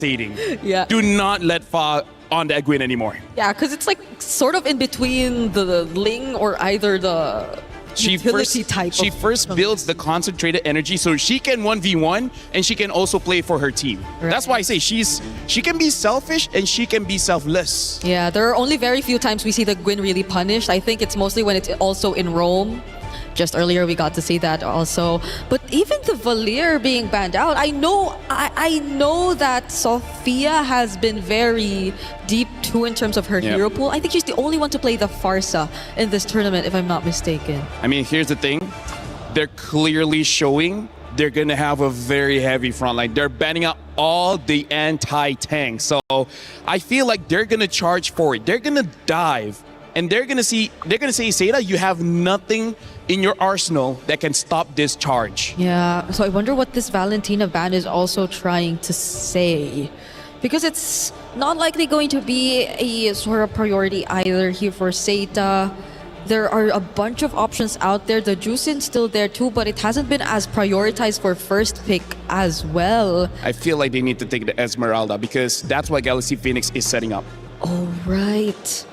devastating. Yeah. Do not let Fa on the Egwin anymore. Yeah, because it's like sort of in between the Ling or either the utility type. She first builds the concentrated energy so she can 1v1 and she can also play for her team. Right. That's why I say she can be selfish and she can be selfless. Yeah, there are only very few times we see the Gwyn really punished. I think it's mostly when it's also in Rome. Just earlier we got to see that also. But even the Valir being banned out, I know that Sophia has been very deep too in terms of her hero pool. I think she's the only one to play the Farsa in this tournament, if I'm not mistaken. I mean, here's the thing. They're clearly showing they're going to have a very heavy front line. They're banning out all the anti-tank. So I feel like they're going to charge for it. They're going to dive. And they're gonna say, SAETA, you have nothing in your arsenal that can stop this charge. Yeah, so I wonder what this Valentina ban is also trying to say. Because it's not likely going to be a sort of priority either here for SAETA. There are a bunch of options out there. The Juicing's still there too, but it hasn't been as prioritized for first pick as well. I feel like they need to take the Esmeralda because that's what Galaxy Phoenix is setting up. Oh, right.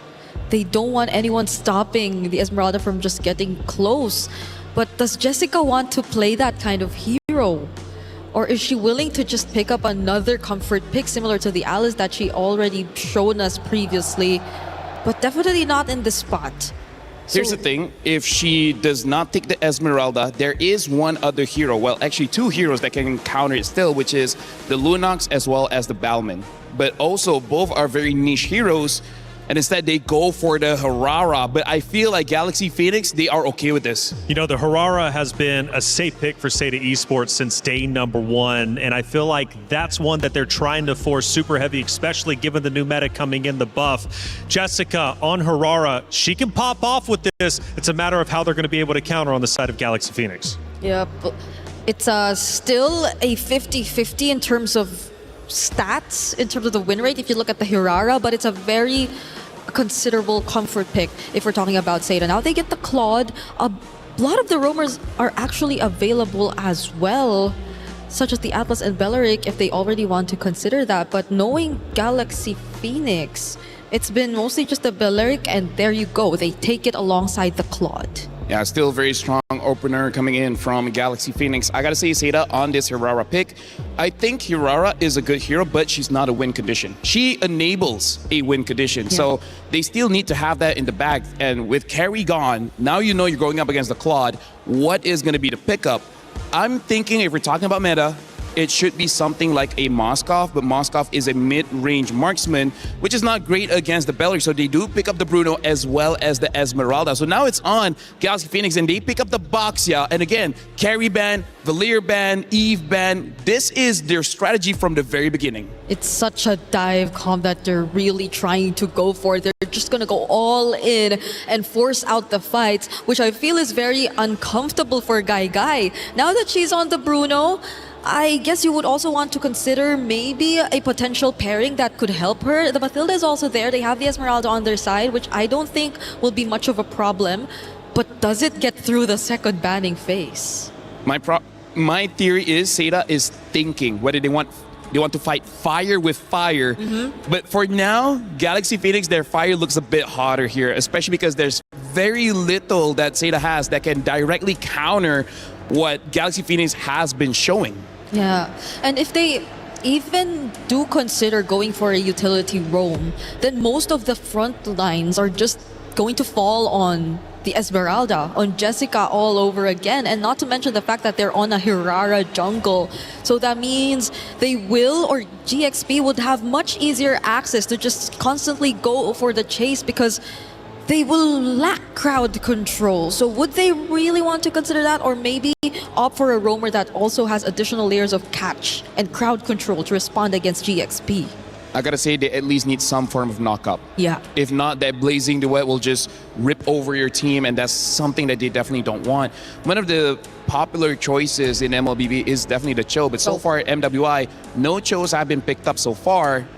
They don't want anyone stopping the Esmeralda from just getting close. But does Jessica want to play that kind of hero? Or is she willing to just pick up another comfort pick similar to the Alice that she already shown us previously? But definitely not in this spot. Here's the thing, if she does not take the Esmeralda, there is one other hero, well actually two heroes that can counter it still, which is the Lunox as well as the Balman. But also both are very niche heroes, and instead they go for the Harara. But I feel like Galaxy Phoenix, they are okay with this. You know, the Harara has been a safe pick for SAETA Esports since day number one, and I feel like that's one that they're trying to force super heavy, especially given the new meta coming in, the buff. Jessica on Harara, she can pop off with this. It's a matter of how they're going to be able to counter on the side of Galaxy Phoenix. Yeah, but it's still a 50-50 in terms of stats, in terms of the win rate if you look at the Hirara, but it's a very considerable comfort pick if we're talking about SAETA. Now they get the Claude. A lot of the roamers are actually available as well, such as the Atlas and Belleric if they already want to consider that. But knowing Galaxy Phoenix, it's been mostly just the Belleric, and there you go. They take it alongside the Claude. Yeah, still very strong opener coming in from Galaxy Phoenix. I gotta say, SAETA on this Hirara pick, I think Hirara is a good hero, but she's not a win condition. She enables a win condition, so they still need to have that in the bag. And with carry gone, now you know you're going up against the Claude. What is gonna be the pickup? I'm thinking if we're talking about meta, it should be something like a Moskov, but Moskov is a mid-range marksman, which is not great against the Belleric, so they do pick up the Bruno as well as the Esmeralda. So now it's on Galaxy Phoenix, and they pick up the Boxia, and again, carry ban, Valir ban, Eve ban. This is their strategy from the very beginning. It's such a dive comp that they're really trying to go for. They're just gonna go all in and force out the fights, which I feel is very uncomfortable for Guy. Now that she's on the Bruno, I guess you would also want to consider maybe a potential pairing that could help her. The Mathilda is also there. They have the Esmeralda on their side, which I don't think will be much of a problem. But does it get through the second banning phase? My theory is SAETA is thinking whether they want to fight fire with fire. But for now, Galaxy Phoenix, their fire looks a bit hotter here, especially because there's very little that SAETA has that can directly counter what Galaxy Phoenix has been showing. Yeah, and if they even do consider going for a utility roam, then most of the front lines are just going to fall on the Esmeralda, on Jessica all over again, and not to mention the fact that they're on a Hirara jungle. So that means they will, or GXP would have much easier access to just constantly go for the chase because they will lack crowd control. So would they really want to consider that, or maybe opt for a roamer that also has additional layers of catch and crowd control to respond against GXP? I gotta say they at least need some form of knockup. Yeah. If not, that Blazing Duet will just rip over your team, and that's something that they definitely don't want. One of the popular choices in MLBB is definitely the Cho, but so far at MWI, no Chos have been picked up so far.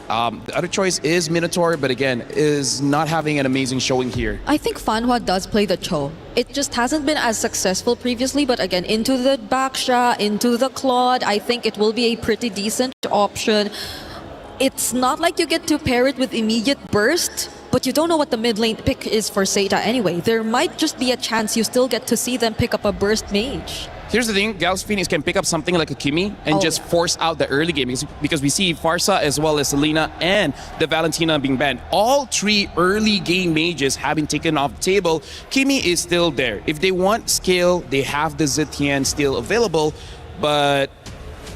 The other choice is Minotaur, but again, is not having an amazing showing here. I think Fanhua does play the Cho. It just hasn't been as successful previously, but again, into the Baksha, into the Claude, I think it will be a pretty decent option. it's not like you get to pair it with immediate burst, but you don't know what the mid lane pick is for SAETA anyway. There might just be a chance you still get to see them pick up a burst mage. Here's the thing, Galaxy Phoenix can pick up something like a Kimi and just force out the early game because we see Farsa as well as Selena and the Valentina being banned. All three early game mages have been taken off the table. Kimi is still there. If they want scale, they have the Zetian still available, but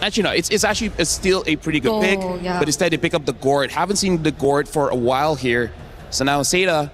actually no, it's actually still a pretty good pick, yeah. but instead they pick up the Gord. Haven't seen the Gord for a while here. So now SAETA,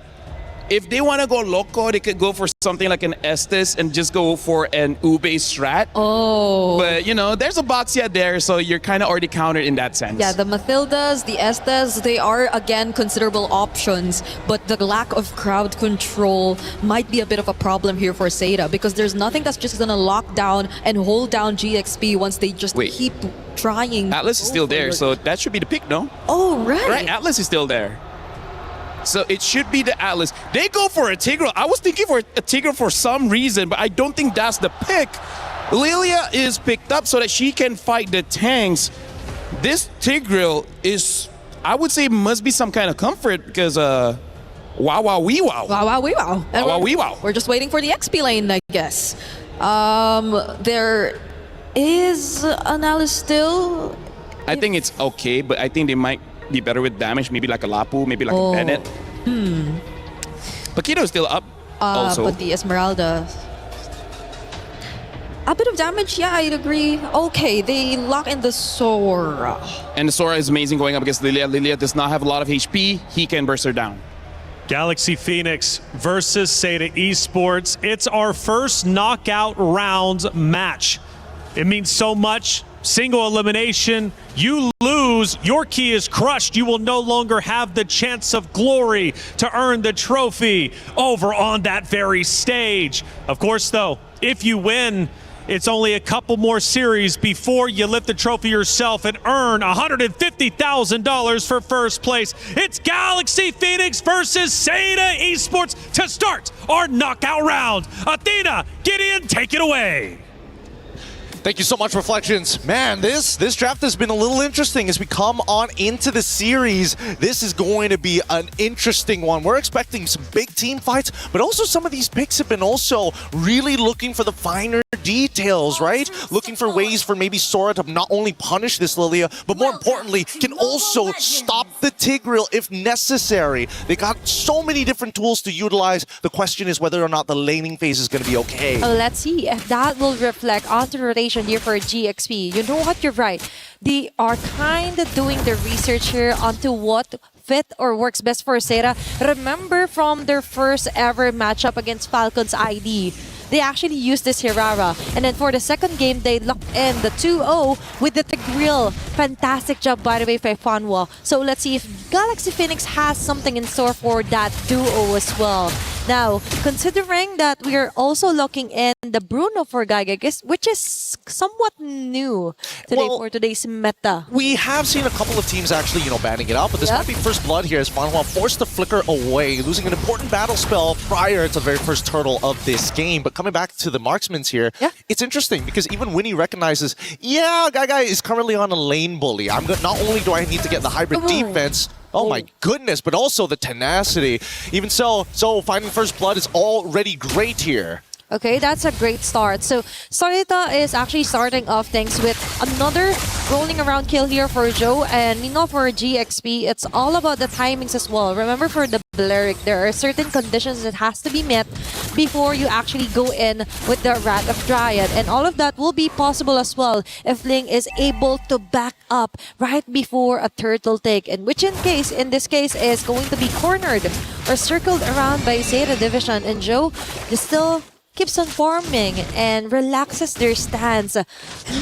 if they want to go loco, they could go for something like an Estes and just go for an Ube strat. Oh. But, you know, there's a Boxia there, so you're kind of already countered in that sense. Yeah, the Mathildas, the Estes, they are, again, considerable options. But the lack of crowd control might be a bit of a problem here for SAETA because there's nothing that's just going to lock down and hold down GXP once they just keep trying. Atlas is still there, so that should be the pick, no? Oh, right. Right, Atlas is still there. So it should be the Atlas. They go for a Tigreal. I was thinking for a Tigreal for some reason, but I don't think that's the pick. Lilia is picked up so that she can fight the tanks. This Tigreal is, I would say, must be some kind of comfort because wow, wow, wee, wow. Wow, wow, wee, wow. And wow, wee, wow. We're just waiting for the XP lane, I guess. There is an Alice still. I think it's okay, but I think they might be better with damage, maybe like a Lapu, maybe like a Bennett. Paquito is still up also. But the Esmeralda, a bit of damage, yeah, I'd agree. Okay, they lock in the Sora. And the Sora is amazing going up against Lilia. Lilia does not have a lot of HP. He can burst her down. Galaxy Phoenix versus SAETA Esports. It's our first knockout rounds match. It means so much. Single elimination, you lose, your key is crushed. You will no longer have the chance of glory to earn the trophy over on that very stage. Of course, though, if you win, it's only a couple more series before you lift the trophy yourself and earn $150,000 for first place. It's Galaxy Phoenix versus SAETA Esports to start our knockout round. Athena, Gideon, take it away. Thank you so much, Reflections. Man, this draft has been a little interesting as we come on into the series. This is going to be an interesting one. We're expecting some big team fights, but also some of these picks have been also really looking for the finer details, right? Looking for ways for maybe Sora to not only punish this Lilia, but more importantly, can also stop the Tigreal if necessary. They got so many different tools to utilize. The question is whether or not the laning phase is going to be okay. Let's see if that will reflect onto rotation here for GXP. You know what? You're right. They are kind of doing the research here onto what fit or works best for SAETA. Remember from their first ever matchup against Falcons ID, they actually used this Hirara. And then for the second game, they locked in the 2-0 with the Tigreal. Fantastic job, by the way, by Fanwa. So let's see if Galaxy Phoenix has something in store for that duo as well. Now, considering that we are also locking in the Bruno for Gygax, which is somewhat new today for today's meta. We have seen a couple of teams actually, banning it out, but this might be first blood here as Fanwa forced the flicker away, losing an important battle spell prior to the very first turtle of this game. But coming back to the marksmans here, it's interesting because even Winnie recognizes, Gygai is currently on a lane bully. Not only do I need to get the hybrid defense, oh my goodness, but also the tenacity. Even so finding first blood is already great here. Okay, that's a great start. So SAETA is actually starting off things with another rolling around kill here for Joe, and for GXP, it's all about the timings as well. Remember, for the Balearic, there are certain conditions that has to be met before you actually go in with the Wrath of Dryad, and all of that will be possible as well if Ling is able to back up right before a turtle take, and which in this case is going to be cornered or circled around by SAETA division, and Joe is still keeps on farming and relaxes their stance.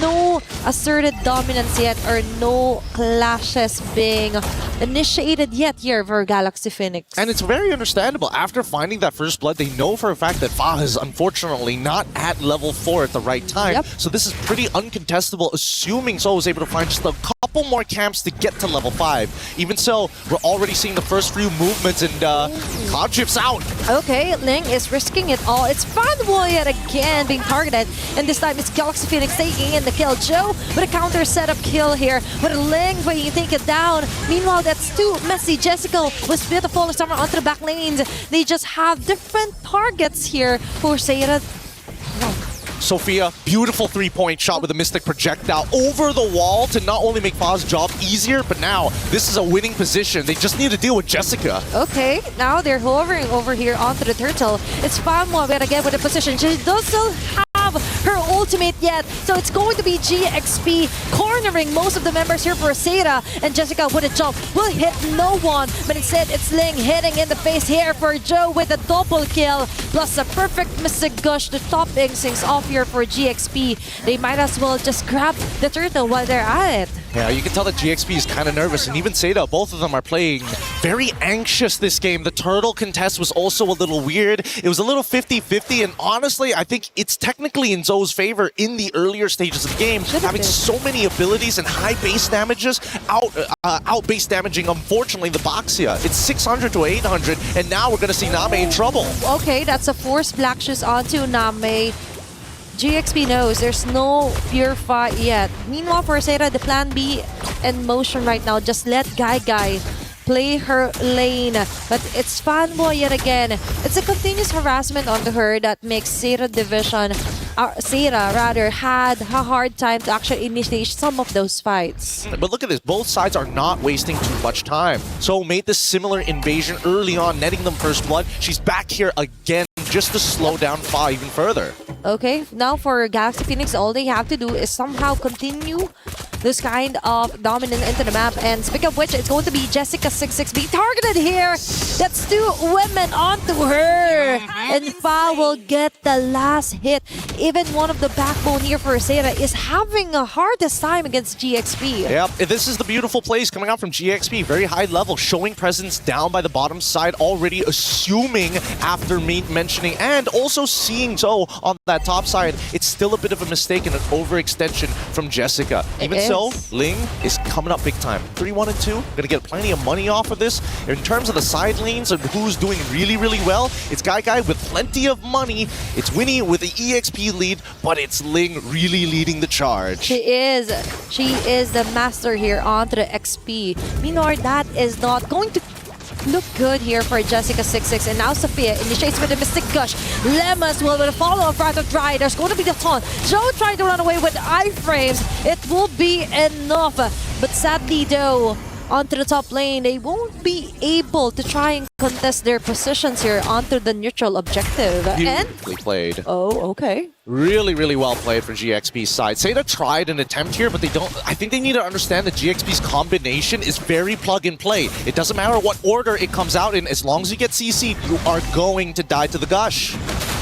No asserted dominance yet, or no clashes being initiated yet here for Galaxy Phoenix. And it's very understandable. After finding that first blood, they know for a fact that Fa is unfortunately not at level 4 at the right time. So this is pretty uncontestable, assuming Soul was able to find just a couple more camps to get to level 5. Even so, we're already seeing the first few movements, and Cloud Drift's out. Okay, Ling is risking it all. It's Fanwa Fanboy yet again being targeted. And this time it's Galaxy Phoenix taking in the kill. Joe with a counter setup kill here. With a Ling where you take it down. Meanwhile, that's too messy. Jessica was beautiful somewhere onto the back lanes. They just have different targets here for SAETA. Sophia, beautiful three-point shot with a Mystic projectile over the wall to not only make Fa's job easier, but now this is a winning position. They just need to deal with Jessica. Okay, now they're hovering over here onto the turtle. It's Fanboy again with a position. She does still have her ultimate yet, so it's going to be GXP cornering most of the members here for SAETA, and Jessica with a jump will hit no one, but instead it's Ling hitting in the face here for Joe with a double kill, plus a perfect Mystic Gush to top things off here for GXP. They might as well just grab the turtle while they're at it. Yeah, you can tell that GXP is kind of nervous, and even SAETA, both of them are playing very anxious this game. The turtle contest was also a little weird. It was a little 50-50, and honestly, I think it's technically in Zoe's favor in the earlier stages of the game, having so many abilities and high base damages, out base damaging, unfortunately, the Baxia. It's 600 to 800, and now we're going to see Name in trouble. Okay, that's a forced black shoes onto Name. GXP knows there's no pure fight yet. Meanwhile, for SAETA, the plan B in motion right now. Just let Guy play her lane. But it's Fanboy yet again. It's a continuous harassment onto her that makes SAETA division, SAETA rather, had a hard time to actually initiate some of those fights. But look at this. Both sides are not wasting too much time. So made this similar invasion early on, netting them first blood. She's back here again just to slow down Fa even further. Okay, now for Galaxy Phoenix, all they have to do is somehow continue this kind of dominance into the map. And speaking of which, it's going to be Jessica26 being targeted here. That's two women onto her. And Fa will get the last hit. Even one of the backbone here for SAETA is having a hardest time against GXP. Yep, this is the beautiful plays coming out from GXP. Very high level, showing presence down by the bottom side, already assuming after me mentioning and also seeing Zoe on that top side. It's still a bit of a mistake and an overextension from Jessica. Even so, Ling is coming up big time. 3-1 and 2, gonna get plenty of money off of this. In terms of the side lanes and who's doing really, really well, it's Guy with plenty of money. It's Winnie with the EXP lead, but it's Ling really leading the charge. She is the master here onto the XP. Meanwhile, that is not going to look good here for Jessica26, and now Sophia initiates with the Mystic Gush. Lemas will with a follow-up right of Dry. There's going to be the taunt. Joe trying to run away with iframes. It will be enough, but sadly though, onto the top lane, they won't be able to try and contest their positions here onto the neutral objective. Beautifully played. Oh, okay. Really, really well played for GXP's side. SAETA tried an attempt here, but they don't. I think they need to understand that GXP's combination is very plug and play. It doesn't matter what order it comes out in, as long as you get CC'd, you are going to die to the Gush.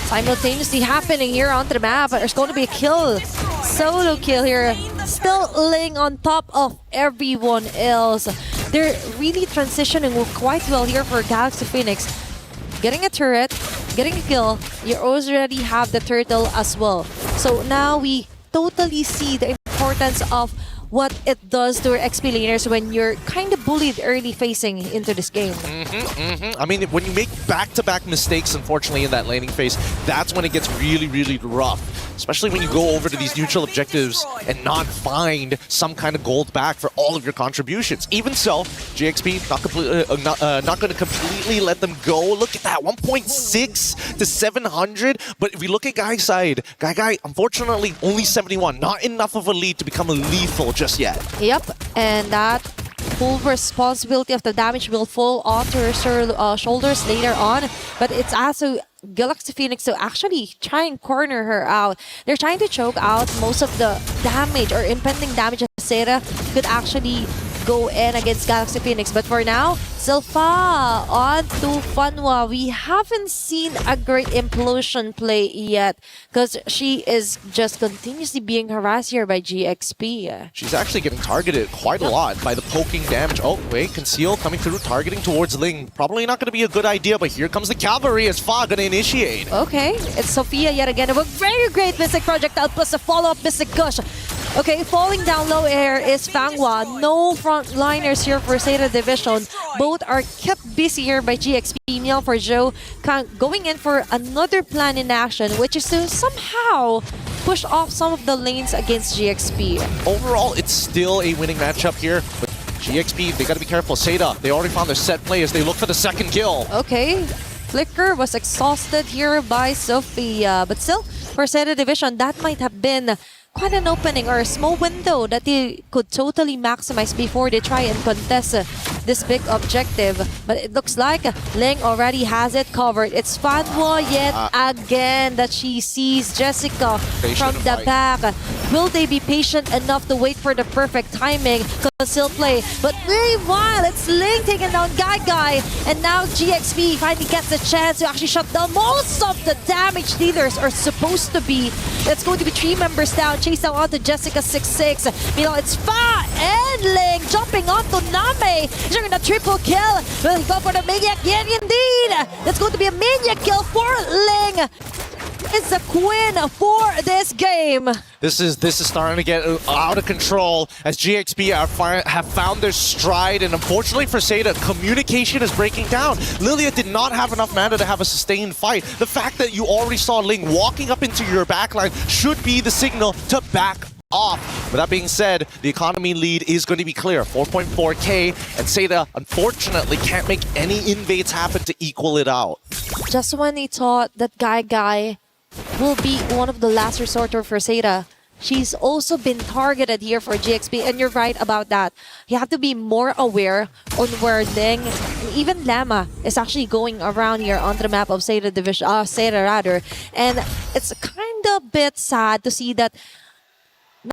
Simultaneously happening here onto the map. There's going to be a kill. Solo kill here. Still laying on top of everyone else. They're really transitioning quite well here for Galaxy Phoenix. Getting a turret, getting a kill, you already have the turtle as well. So now we totally see the importance of what it does to our XP laners when you're kind of bullied early facing into this game. I mean, when you make back-to-back mistakes, unfortunately, in that laning phase, that's when it gets really, really rough. Especially when you go over to these neutral objectives and not find some kind of gold back for all of your contributions. Even so, GXP not going to completely let them go. Look at that, 1.6 to 700. But if we look at Guy's side, Guy, unfortunately, only 71. Not enough of a lead to become lethal just yet. Yep, and that full responsibility of the damage will fall onto her shoulders later on. But it's also Galaxy Phoenix to actually try and corner her out. They're trying to choke out most of the damage or impending damage that SAETA could actually go in against Galaxy Phoenix. But for now, Silpha on to Fanwa. We haven't seen a great implosion play yet because she is just continuously being harassed here by GXP. She's actually getting targeted quite a lot by the poking damage. Oh, wait, Conceal coming through, targeting towards Ling. Probably not going to be a good idea, but here comes the cavalry as Fa going to initiate. Okay, it's Sophia yet again with a very great Mystic Projectile plus a follow-up Mystic Gush. Okay, falling down low air is Fanghua. No frontliners here for SAETA Division. Both are kept busy here by GXP. Meal for Joe going in for another plan in action, which is to somehow push off some of the lanes against GXP. Overall, it's still a winning matchup here. But GXP, they got to be careful. SAETA, they already found their set play as they look for the second kill. Okay, Flicker was exhausted here by Sophia, but still, for SAETA Division, that might have been quite an opening or a small window that they could totally maximize before they try and contest this big objective. But it looks like Ling already has it covered. It's Fanghua yet again that she sees Jessica from the back. Will they be patient enough to wait for the perfect timing? Conceal play. But meanwhile, it's Ling taking down Guy. And now GXP finally gets a chance to actually shut down most of the damage dealers are supposed to be. It's going to be 3 members down. Chase down onto Jessica 6-6. Meanwhile, it's Fa and Ling jumping onto Name. During the triple kill. Will he go for the Maniac? Yeah, indeed. That's going to be a Maniac kill for Ling. It's a queen for this game. This is starting to get out of control as GXP have found their stride, and unfortunately for SAETA, communication is breaking down. Lilia did not have enough mana to have a sustained fight. The fact that you already saw Ling walking up into your backline should be the signal to back off. With that being said, the economy lead is going to be clear, 4.4k, and SAETA unfortunately can't make any invades happen to equal it out. Just when he thought that Guy will be one of the last resorter for SAETA, she's also been targeted here for GXP, and you're right about that. You have to be more aware on where Ling and even Llama is actually going around here on the map of SAETA Division, SAETA rather, and it's kind of a bit sad to see that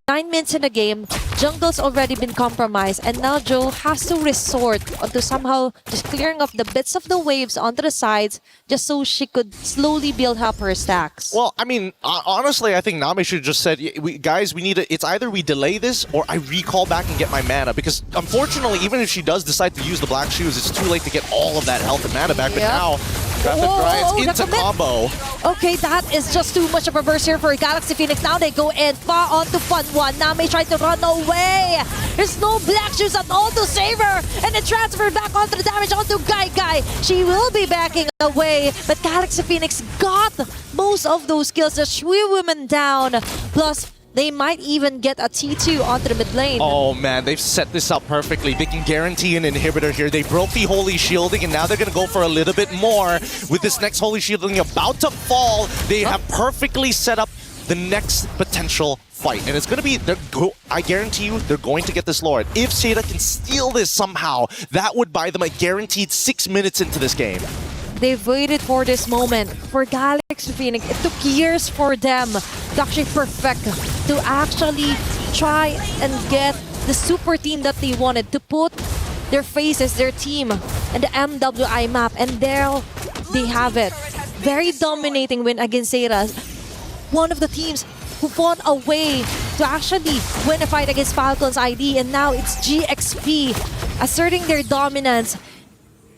9 minutes in the game, jungle's already been compromised, and now Joe has to resort to somehow just clearing up the bits of the waves onto the sides just so she could slowly build up her stacks. Well, I mean, honestly, I think Nami should have just said, guys, we need to, it's either we delay this or I recall back and get my mana, because unfortunately, even if she does decide to use the black shoes, it's too late to get all of that health and mana back, but now Rapid Grinds into combo. Okay, that is just too much of a burst here for Galaxy Phoenix. Now they go in far onto Fanghua. Nami tried to run away. There's no black shoes at all to save her. And it transferred back onto the damage onto Guy. She will be backing away. But Galaxy Phoenix got most of those kills. Just 3 women down. Plus, they might even get a T2 onto the mid lane. Oh man, they've set this up perfectly. They can guarantee an inhibitor here. They broke the Holy Shielding, and now they're going to go for a little bit more. With this next Holy Shielding about to fall, they have perfectly set up the next potential fight. And it's going to be, I guarantee you, they're going to get this Lord. If SAETA can steal this somehow, that would buy them a guaranteed 6 minutes into this game. They've waited for this moment. For Galaxy Phoenix, it took years for them to actually perfect, to actually try and get the super team that they wanted, to put their faces, their team, and the MWI map, and there they have it. Very dominating win against SAETA. One of the teams who found a way to actually win a fight against Falcon's ID, and now it's GXP asserting their dominance.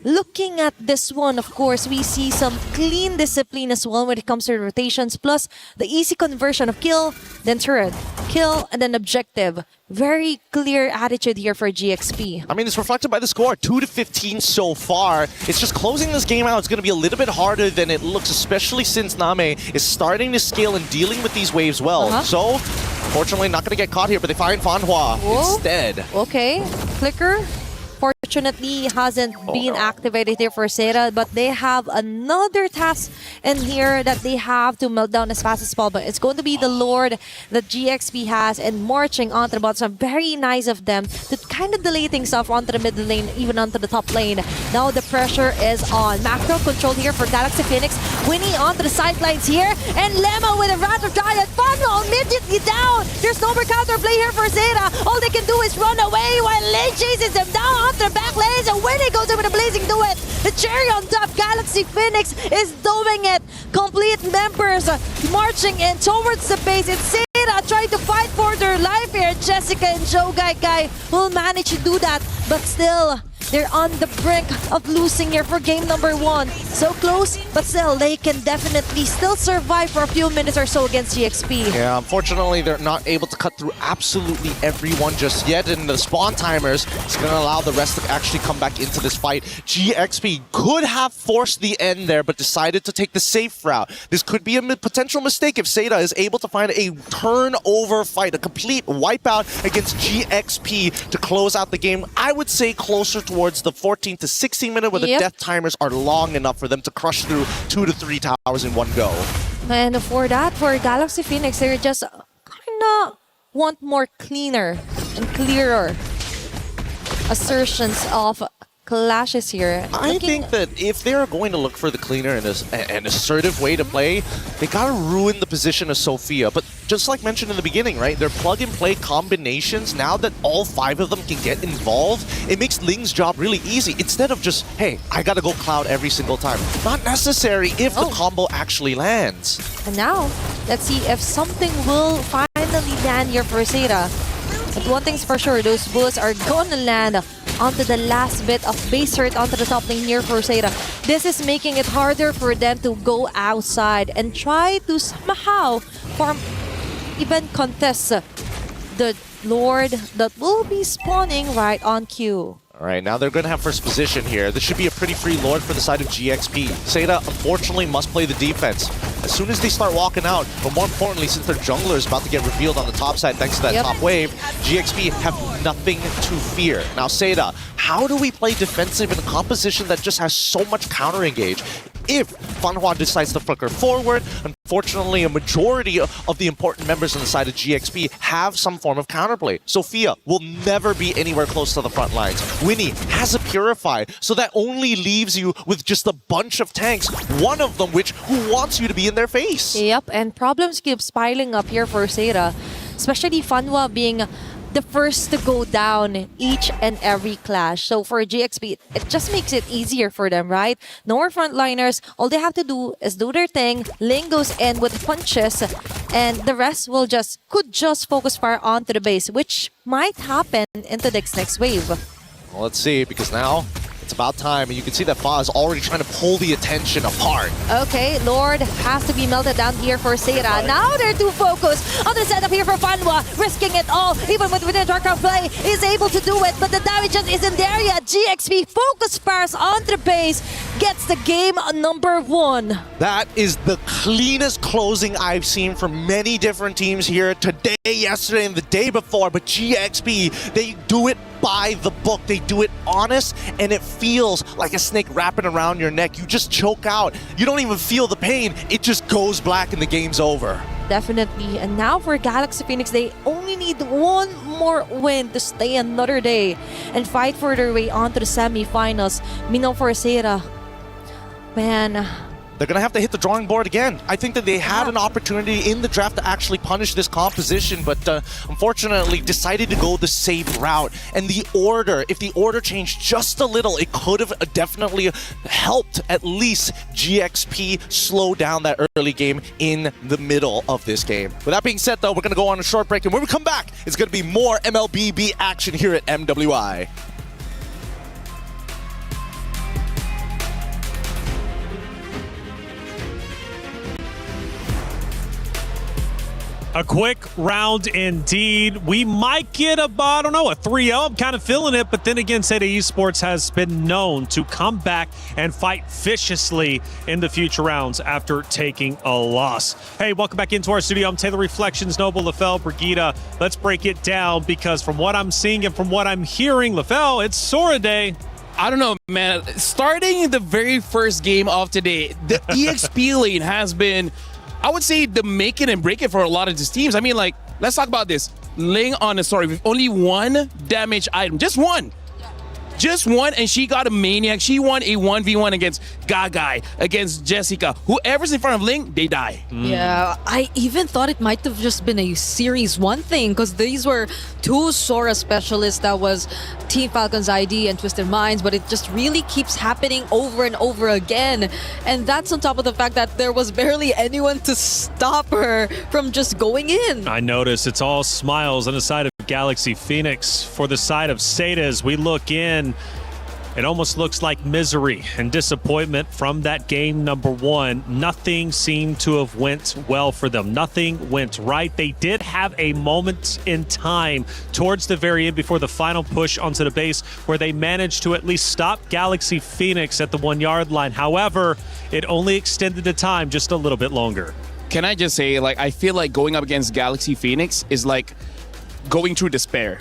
Looking at this one, of course, we see some clean discipline as well when it comes to rotations, plus the easy conversion of kill, then turret, kill, and then objective. Very clear attitude here for GXP. I mean, it's reflected by the score, 2-15 so far. It's just closing this game out. It's going to be a little bit harder than it looks, especially since Name is starting to scale and dealing with these waves well. So, fortunately, not going to get caught here, but they find Fanghua instead. Okay, Flicker fortunately hasn't been activated here for SAETA, but they have another task in here that they have to melt down as fast as possible. But it's going to be the Lord that GXP has and marching onto the bottom. Very nice of them to kind of delay things off onto the mid lane, even onto the top lane. Now the pressure is on. Macro control here for Galaxy Phoenix. Winnie onto the sidelines here, and Lemma with a Wrath of Giant. Funnel immediately down. There's no more counterplay here for SAETA. All they can do is run away while Lane chases them down onto the back lanes, and Winnie goes in with a blazing duet. The cherry on top, Galaxy Phoenix is doing it. Complete members marching in towards the base. It's SAETA trying to fight for their life here. Jessica and Joe Guy will manage to do that, but still, They're on the brink of losing here for game number 1. So close, but still, they can definitely still survive for a few minutes or so against GXP. Yeah, unfortunately, they're not able to cut through absolutely everyone just yet, and the spawn timers is going to allow the rest to actually come back into this fight. GXP could have forced the end there, but decided to take the safe route. This could be a potential mistake if SAETA is able to find a turnover fight, a complete wipeout against GXP to close out the game. I would say closer towards the 14 to 16 minute where the death timers are long enough for them to crush through 2 to 3 towers in one go. And for that, for Galaxy Phoenix, they just kinda want more cleaner and clearer assertions of clashes here. I think that if they're going to look for the cleaner and an assertive way to play, they gotta ruin the position of Sophia. But just like mentioned in the beginning, right, their plug-and-play combinations, now that all 5 of them can get involved, it makes Ling's job really easy. Instead of just, hey, I gotta go Cloud every single time. Not necessary if the combo actually lands. And now, let's see if something will finally land here for SAETA. But one thing's for sure, those bullets are gonna land onto the last bit of base hurt onto the top lane here for SAETA. This is making it harder for them to go outside and try to somehow form, even contest the Lord that will be spawning right on cue. All right, now they're going to have first position here. This should be a pretty free Lord for the side of GXP. SAETA, unfortunately, must play the defense. As soon as they start walking out, but more importantly, since their jungler is about to get revealed on the top side thanks to that top wave, GXP have nothing to fear. Now, SAETA, how do we play defensive in a composition that just has so much counter-engage? If Fanhua decides to flicker forward, unfortunately, a majority of the important members on the side of GXP have some form of counterplay. Sophia will never be anywhere close to the front lines. Winnie has a Purify, so that only leaves you with just a bunch of tanks, one of them who wants you to be in their face. Yep, and problems keeps piling up here for SAETA, especially Fanhua being the first to go down each and every clash. So for GXP, it just makes it easier for them, right? No more frontliners. All they have to do is do their thing. Ling goes in with punches, and the rest could just focus fire onto the base, which might happen into the next wave. Well, let's see, because now it's about time, and you can see that Fa is already trying to pull the attention apart. Okay, Lord has to be melted down here for SAETA. Now they're too focused on the setup here for Fanhua, risking it all, even within Darkcraft play, is able to do it, but the damage just isn't there yet. GXP focus fires onto the base, gets the game number 1. That is the cleanest closing I've seen from many different teams here today, yesterday, and the day before, but GXP, they do it by the book. They do it honest, and it feels like a snake wrapping around your neck. You just choke out. You don't even feel the pain. It just goes black and the game's over. Definitely. And now for Galaxy Phoenix, they only need one more win to stay another day and fight for their way onto the semifinals. Meanwhile for SAETA, man, they're going to have to hit the drawing board again. I think that they had an opportunity in the draft to actually punish this composition, but unfortunately decided to go the safe route. And the order, if the order changed just a little, it could have definitely helped at least GXP slow down that early game in the middle of this game. With that being said, though, we're going to go on a short break, and when we come back, it's going to be more MLBB action here at MWI. A quick round indeed. We might get a 3-0. I'm kind of feeling it, but then again, SAETA Esports has been known to come back and fight viciously in the future rounds after taking a loss. Hey, welcome back into our studio. I'm Taylor Reflections, Noble, Lafell, Brigida. Let's break it down, because from what I'm seeing and from what I'm hearing, Lafell, it's Sora Day. I don't know, man. Starting the very first game of today, the EXP lane has been, I would say, the make it and break it for a lot of these teams. I mean, like, let's talk about this. Ling on a story with only one damage item. Just one. Just one, and she got a maniac. She won a 1v1 against Gagai, against Jessica. Whoever's in front of Ling, they die. Yeah, I even thought it might have just been a Series 1 thing, because these were 2 Sora specialists. That was Team Falcon's ID and Twisted Minds, but it just really keeps happening over and over again. And that's on top of the fact that there was barely anyone to stop her from just going in. I notice it's all smiles on the side of Galaxy Phoenix. For the side of SAETA, as we look in, It almost looks like misery and disappointment from that game number one. Nothing seemed to have went well for them. Nothing went right. They did have a moment in time towards the very end before the final push onto the base where they managed to at least stop Galaxy Phoenix at the 1 yard line. However, it only extended the time just a little bit longer. Can I just say, like, I feel like going up against Galaxy Phoenix is like going through despair,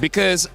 because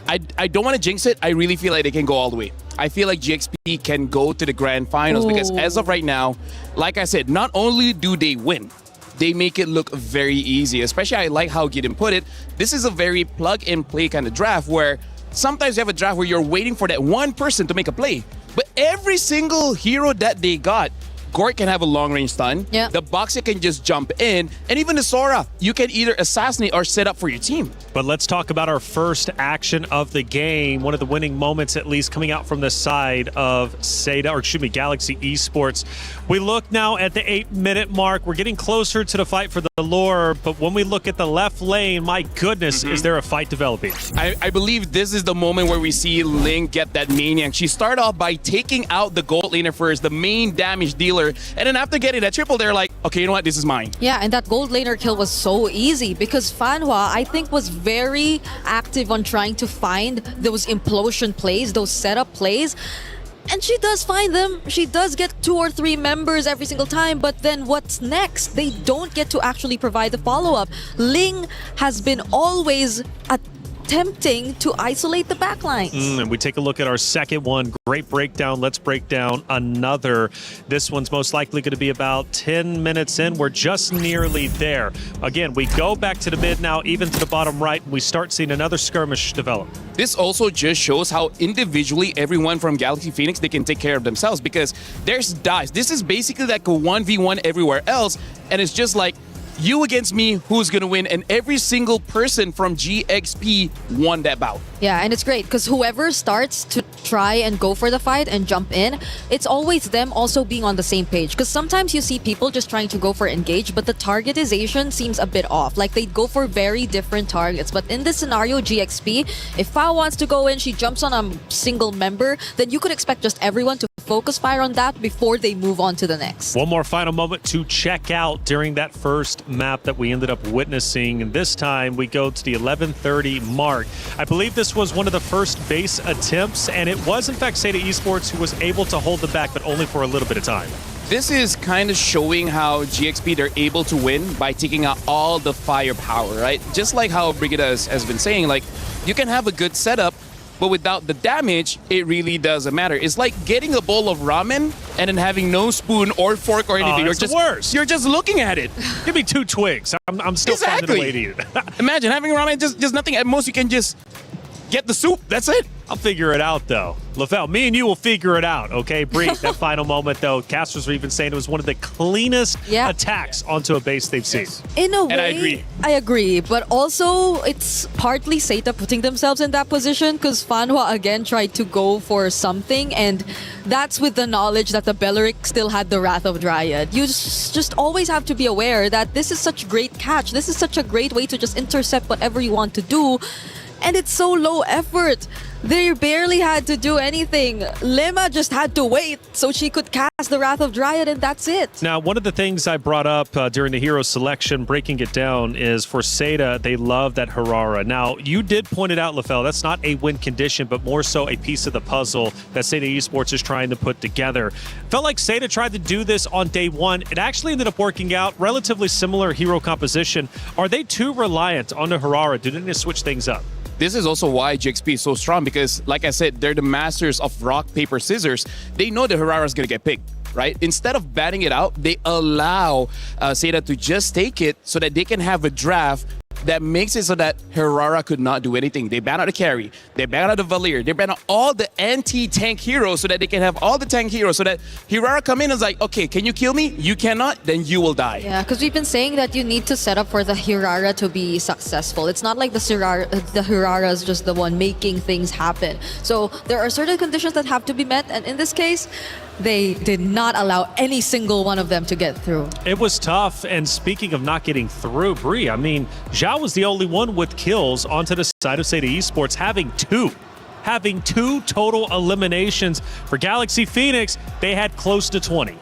I don't want to jinx it. I really feel like they can go all the way. I feel like GXP can go to the grand finals because as of right now, like I said, not only do they win, they make it look very easy. Especially I like how Gideon put it. This is a very plug and play kind of draft where sometimes you have a draft where you're waiting for that one person to make a play. But every single hero that they got, Gort can have a long-range stun. Yeah. The Boxer can just jump in. And even the Sora, you can either assassinate or set up for your team. But let's talk about our first action of the game. One of the winning moments, at least, coming out from the side of SAETA, or excuse me, Galaxy Esports. We look now at the 8-minute mark. We're getting closer to the fight for the lure. But when we look at the left lane, my goodness, is there a fight developing? I believe this is the moment where we see Ling get that Maniac. She started off by taking out the gold laner first, the main damage dealer. And then after getting that triple, they're like, okay, you know what? This is mine. Yeah, and that gold laner kill was so easy because Fanhua, I think, was very active on trying to find those implosion plays, those setup plays. And she does find them. She does get 2 or 3 members every single time. But then what's next? They don't get to actually provide the follow-up. Ling has been always attempting to isolate the backlines. And we take a look at our second one. Great breakdown. Let's break down another. This one's most likely going to be about 10 minutes in. We're just nearly there. Again, we go back to the mid now, even to the bottom right, and we start seeing another skirmish develop. This also just shows how individually everyone from Galaxy Phoenix, they can take care of themselves because there's dives. This is basically like a 1v1 everywhere else. And it's just like, you against me, who's going to win? And every single person from GXP won that bout. Yeah, and it's great because whoever starts to try and go for the fight and jump in, it's always them also being on the same page. Because sometimes you see people just trying to go for engage, but the targetization seems a bit off. Like they go for very different targets. But in this scenario, GXP, if Fao wants to go in, she jumps on a single member, then you could expect just everyone to focus fire on that before they move on to the next. One more final moment to check out during that first map that we ended up witnessing. And this time we go to the 11:30 mark. I believe this was one of the first base attempts, and it was in fact SAETA Esports who was able to hold them back, but only for a little bit of time. This is kind of showing how GXP, they're able to win by taking out all the firepower, right? Just like how Brigida has been saying, like, you can have a good setup, but without the damage, it really doesn't matter. It's like getting a bowl of ramen and then having no spoon or fork or anything. You're just worse. You're just looking at it. Give me 2 twigs. I'm still finding a way to eat it. Imagine having ramen, just nothing. At most, you can just get the soup. That's it. I'll figure it out, though. LaFell, me and you will figure it out, okay? Bree, that final moment, though, casters were even saying it was one of the cleanest attacks onto a base they've seen. In a way, And I agree. But also, it's partly SAETA putting themselves in that position because Fanhua again tried to go for something, and that's with the knowledge that the Belleric still had the Wrath of Dryad. You just always have to be aware that this is such great catch. This is such a great way to just intercept whatever you want to do. And it's so low effort. They barely had to do anything. Lima just had to wait so she could cast the Wrath of Dryad, and that's it. Now, one of the things I brought up during the hero selection, breaking it down, is for SAETA, they love that Harara. Now, you did point it out, LaFell, that's not a win condition, but more so a piece of the puzzle that SAETA Esports is trying to put together. Felt like SAETA tried to do this on day one. It actually ended up working out. Relatively similar hero composition. Are they too reliant on the Harara? Do they need to switch things up? This is also why GXP is so strong because, like I said, they're the masters of rock, paper, scissors. They know the Harara is going to get picked, right? Instead of batting it out, they allow SAETA to just take it so that they can have a draft that makes it so that Harara could not do anything. They ban out the carry, they ban out the Valir, they ban out all the anti-tank heroes so that they can have all the tank heroes so that Harara come in and is like, okay, can you kill me? You cannot, then you will die. Yeah, because we've been saying that you need to set up for the Hirara to be successful. It's not like the Hirara is just the one making things happen. So there are certain conditions that have to be met, and in this case, they did not allow any single one of them to get through. It was tough, and speaking of not getting through, Bree, I mean, Zhao was the only one with kills onto the side of SAETA Esports, having 2. having 2 total eliminations. For Galaxy Phoenix, they had close to 20.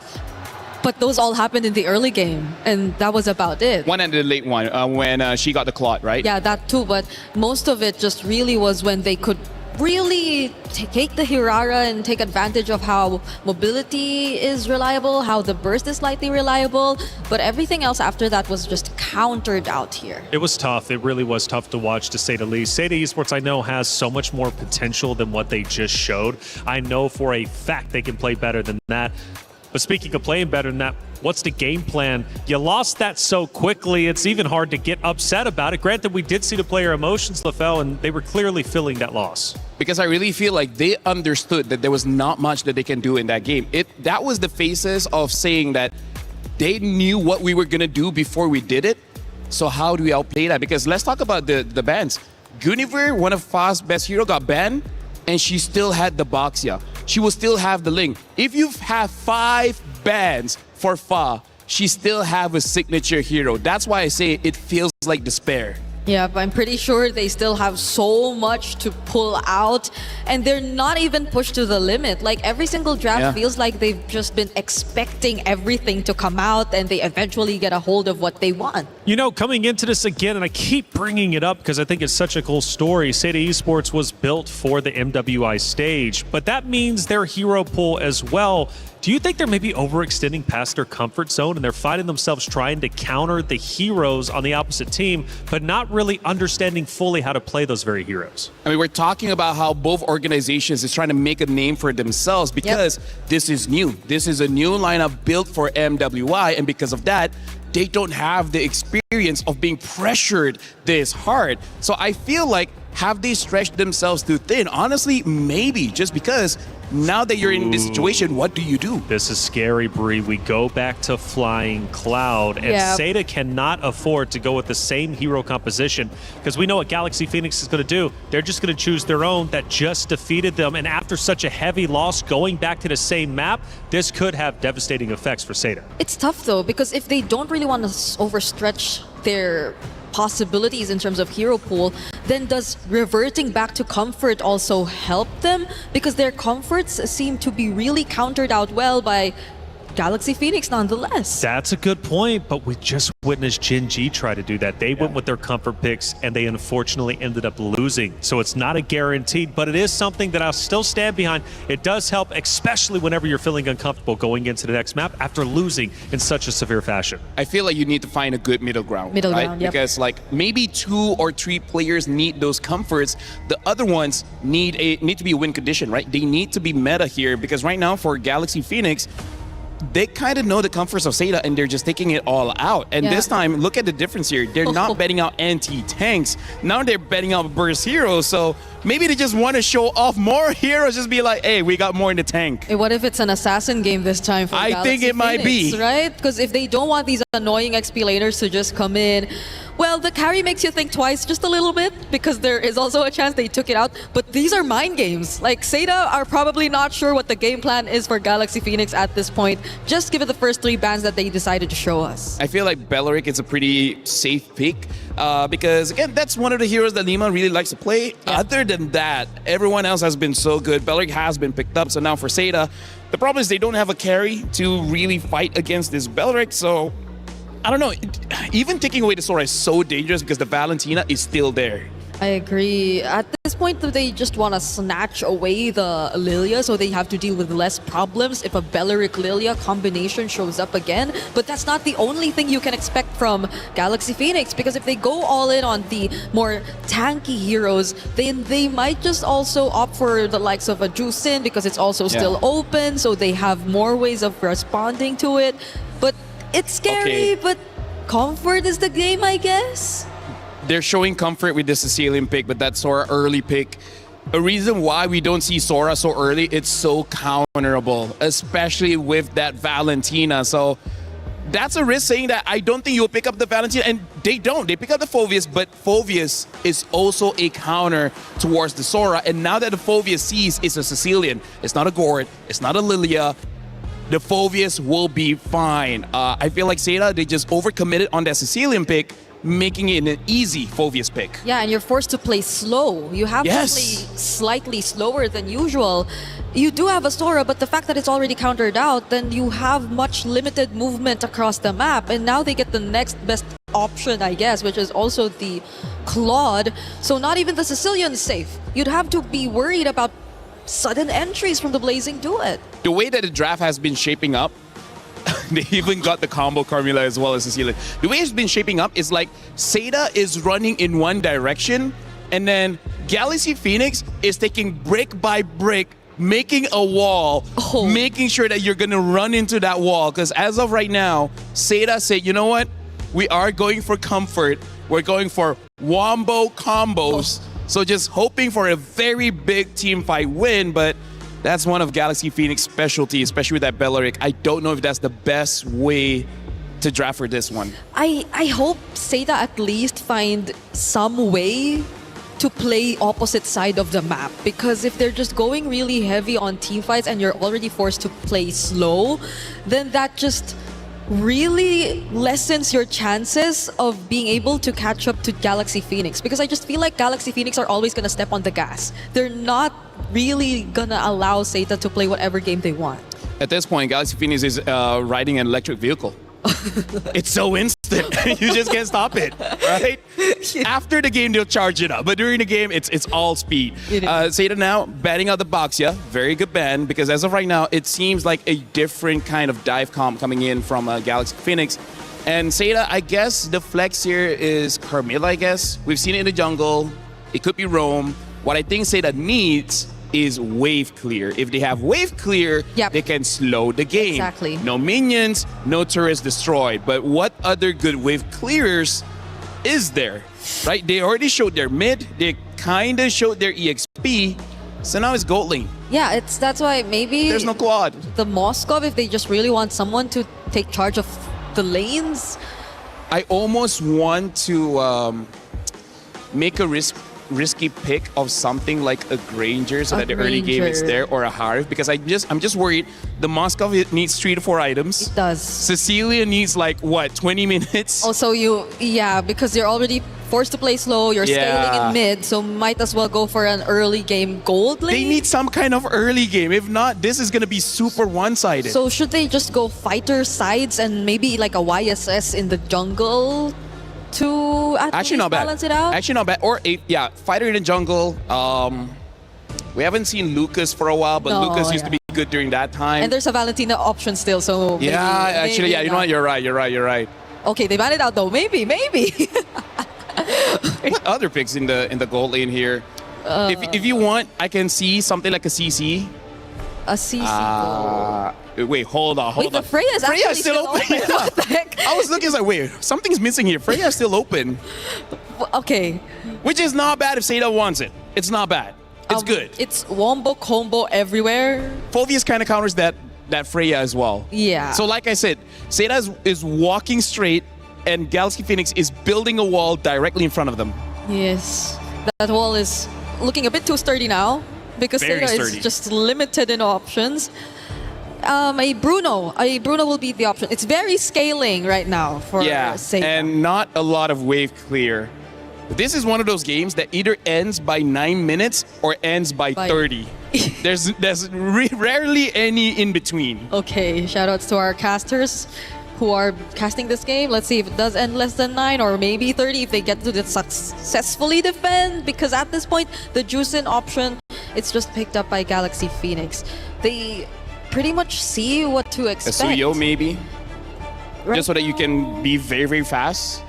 But those all happened in the early game, and that was about it. One and the late one when she got the clot, right? Yeah, that too, but most of it just really was when they could really take the Hirara and take advantage of how mobility is reliable, how the burst is slightly reliable, but everything else after that was just countered out here. It was tough. It really was tough to watch, to say the least. SAETA Esports, I know, has so much more potential than what they just showed. I know for a fact they can play better than that. But speaking of playing better than that, what's the game plan? You lost that so quickly, it's even hard to get upset about it. Granted, we did see the player emotions, LaFell, and they were clearly feeling that loss. Because I really feel like they understood that there was not much that they can do in that game. That was the phases of saying that they knew what we were going to do before we did it. So how do we outplay that? Because let's talk about the bans. Guinevere, one of Fa's best hero, got banned, and she still had the Boxia. She will still have the Ling. If you have 5 bans for Fa, she still have a signature hero. That's why I say it feels like despair. Yeah, but I'm pretty sure they still have so much to pull out, and they're not even pushed to the limit. Like every single draft feels like they've just been expecting everything to come out, and they eventually get a hold of what they want. You know, coming into this again, and I keep bringing it up because I think it's such a cool story, SAETA Esports was built for the MWI stage, but that means their hero pool as well. Do you think they're maybe overextending past their comfort zone and they're finding themselves trying to counter the heroes on the opposite team, but not really understanding fully how to play those very heroes? I mean, we're talking about how both organizations is trying to make a name for themselves because this is new. This is a new lineup built for MWI, and because of that, they don't have the experience of being pressured this hard. So I feel like, have they stretched themselves too thin? Honestly, maybe, just because now that you're in this situation, what do you do? This is scary, Bree. We go back to Flying Cloud, and SAETA cannot afford to go with the same hero composition because we know what Galaxy Phoenix is going to do. They're just going to choose their own that just defeated them, and after such a heavy loss, going back to the same map, this could have devastating effects for SAETA. It's tough though, because if they don't really want to overstretch their possibilities in terms of hero pool, then does reverting back to comfort also help them? Because their comforts seem to be really countered out well by Galaxy Phoenix nonetheless. That's a good point, but we just witnessed Gen G try to do that. They went with their comfort picks, and they unfortunately ended up losing. So it's not a guaranteed, but it is something that I'll still stand behind. It does help, especially whenever you're feeling uncomfortable going into the next map after losing in such a severe fashion. I feel like you need to find a good middle ground. Yep. Because like maybe 2 or 3 players need those comforts. The other ones need to be a win condition, right? They need to be meta here, because right now for Galaxy Phoenix, they kind of know the comforts of SAETA and they're just taking it all out. And this time, look at the difference here. They're not betting out anti-tanks. Now they're betting out burst heroes. So maybe they just want to show off more heroes. Just be like, hey, we got more in the tank. Hey, what if it's an assassin game this time for I Galaxy think it might Phoenix, be. right? Because if they don't want these annoying XP laners to just come in, well, the carry makes you think twice just a little bit, because there is also a chance they took it out. But these are mind games. Like, SAETA are probably not sure what the game plan is for Galaxy Phoenix at this point. Just give it the first 3 bans that they decided to show us. I feel like Belleric is a pretty safe pick because, again, that's one of the heroes that Lima really likes to play. Other than that, everyone else has been so good. Belleric has been picked up. So now for SAETA, the problem is they don't have a carry to really fight against this Belleric. So I don't know. Even taking away the Sora is so dangerous because the Valentina is still there. I agree. At this point, they just want to snatch away the Lilia, so they have to deal with less problems if a Belleric-Lilia combination shows up again. But that's not the only thing you can expect from Galaxy Phoenix, because if they go all in on the more tanky heroes, then they might just also opt for the likes of a Jusin, because it's also still open, so they have more ways of responding to it. But it's scary, but comfort is the game, I guess. They're showing comfort with the Sicilian pick, but that Sora early pick. A reason why we don't see Sora so early, it's so counterable, especially with that Valentina. So that's a risk, saying that I don't think you'll pick up the Valentina, and they don't. They pick up the Phoveus, but Phoveus is also a counter towards the Sora. And now that the Phoveus sees it's a Sicilian, it's not a Gord, it's not a Lilia, the Phoveus will be fine. I feel like SAETA, they just overcommitted on that Sicilian pick, making it an easy Phovius pick. Yeah, and you're forced to play slow. You have Yes. to play slightly slower than usual. You do have a Sora, but the fact that it's already countered out, then you have much limited movement across the map. And now they get the next best option, I guess, which is also the Claude. So not even the Sicilian is safe. You'd have to be worried about sudden entries from the Blazing Duet. The way that the draft has been shaping up, they even got the combo Carmilla as well as Cecilia. The way it's been shaping up is like SAETA is running in one direction, and then Galaxy Phoenix is taking brick by brick, making a wall, making sure that you're gonna run into that wall. Because as of right now, SAETA said, you know what? We are going for comfort. We're going for wombo combos. So just hoping for a very big team fight win, but that's one of Galaxy Phoenix specialty, especially with that Bellaric. I don't know if that's the best way to draft for this one. I hope SAETA at least find some way to play opposite side of the map, because if they're just going really heavy on team fights and you're already forced to play slow, then that just really lessens your chances of being able to catch up to Galaxy Phoenix, because I just feel like Galaxy Phoenix are always going to step on the gas. They're not really going to allow SAETA to play whatever game they want. At this point, Galaxy Phoenix is riding an electric vehicle. It's so instant. You just can't stop it, right? After the game, they'll charge it up. But during the game, it's all speed. SAETA now batting out the box, yeah. Very good ban, because as of right now, it seems like a different kind of dive comp coming in from Galaxy Phoenix. And SAETA, I guess the flex here is Carmilla, I guess. We've seen it in the jungle. It could be Roam. What I think SAETA needs is wave clear. If they have wave clear, they can slow the game. Exactly. No minions, no turrets destroyed. But what other good wave clearers is there? Right? They already showed their mid. They kind of showed their EXP. So now it's gold lane. Yeah, that's why maybe There's no quad. the Moskov, if they just really want someone to take charge of the lanes. I almost want to make a risky pick of something like a Granger so that the early game is there, or a Harv, because I'm just worried the Moskov needs 3 to 4 items. It does. Cecilia needs like what, 20 minutes? Also, because you're already forced to play slow, you're scaling in mid, so might as well go for an early game gold lane. They need some kind of early game. If not, this is gonna be super one-sided. So should they just go fighter sides and maybe like a YSS in the jungle to actually not bad. balance it out? Actually not bad. Or fighter in the jungle. We haven't seen Lucas for a while, but Lucas used to be good during that time. And there's a Valentina option still, so you know what? You're right. Okay, they ban it out though. Maybe. What other picks in the gold lane here? If you want, I can see something like a CC. A CC. Wait, hold on. Wait, the Freya's actually still open. What the heck? I was looking like, wait, something's missing here. Freya's still open. Okay. Which is not bad if SAETA wants it. It's not bad. It's good. It's wombo combo everywhere. Phovius kind of counters that Freya as well. Yeah. So like I said, SAETA is walking straight, and Galaxy Phoenix is building a wall directly in front of them. Yes. That wall is looking a bit too sturdy now, because SAETA is just limited in options. A Bruno will be the option. It's very scaling right now for SAETA. And not a lot of wave clear. This is one of those games that either ends by 9 minutes or ends by 30. There's rarely any in between. Okay, shoutouts to our casters who are casting this game. Let's see if it does end less than 9 or maybe 30 if they get to successfully defend, because at this point, the Juicin option, it's just picked up by Galaxy Phoenix. They pretty much see what to expect. A Suyo maybe? Right, just so that you can be very, very fast?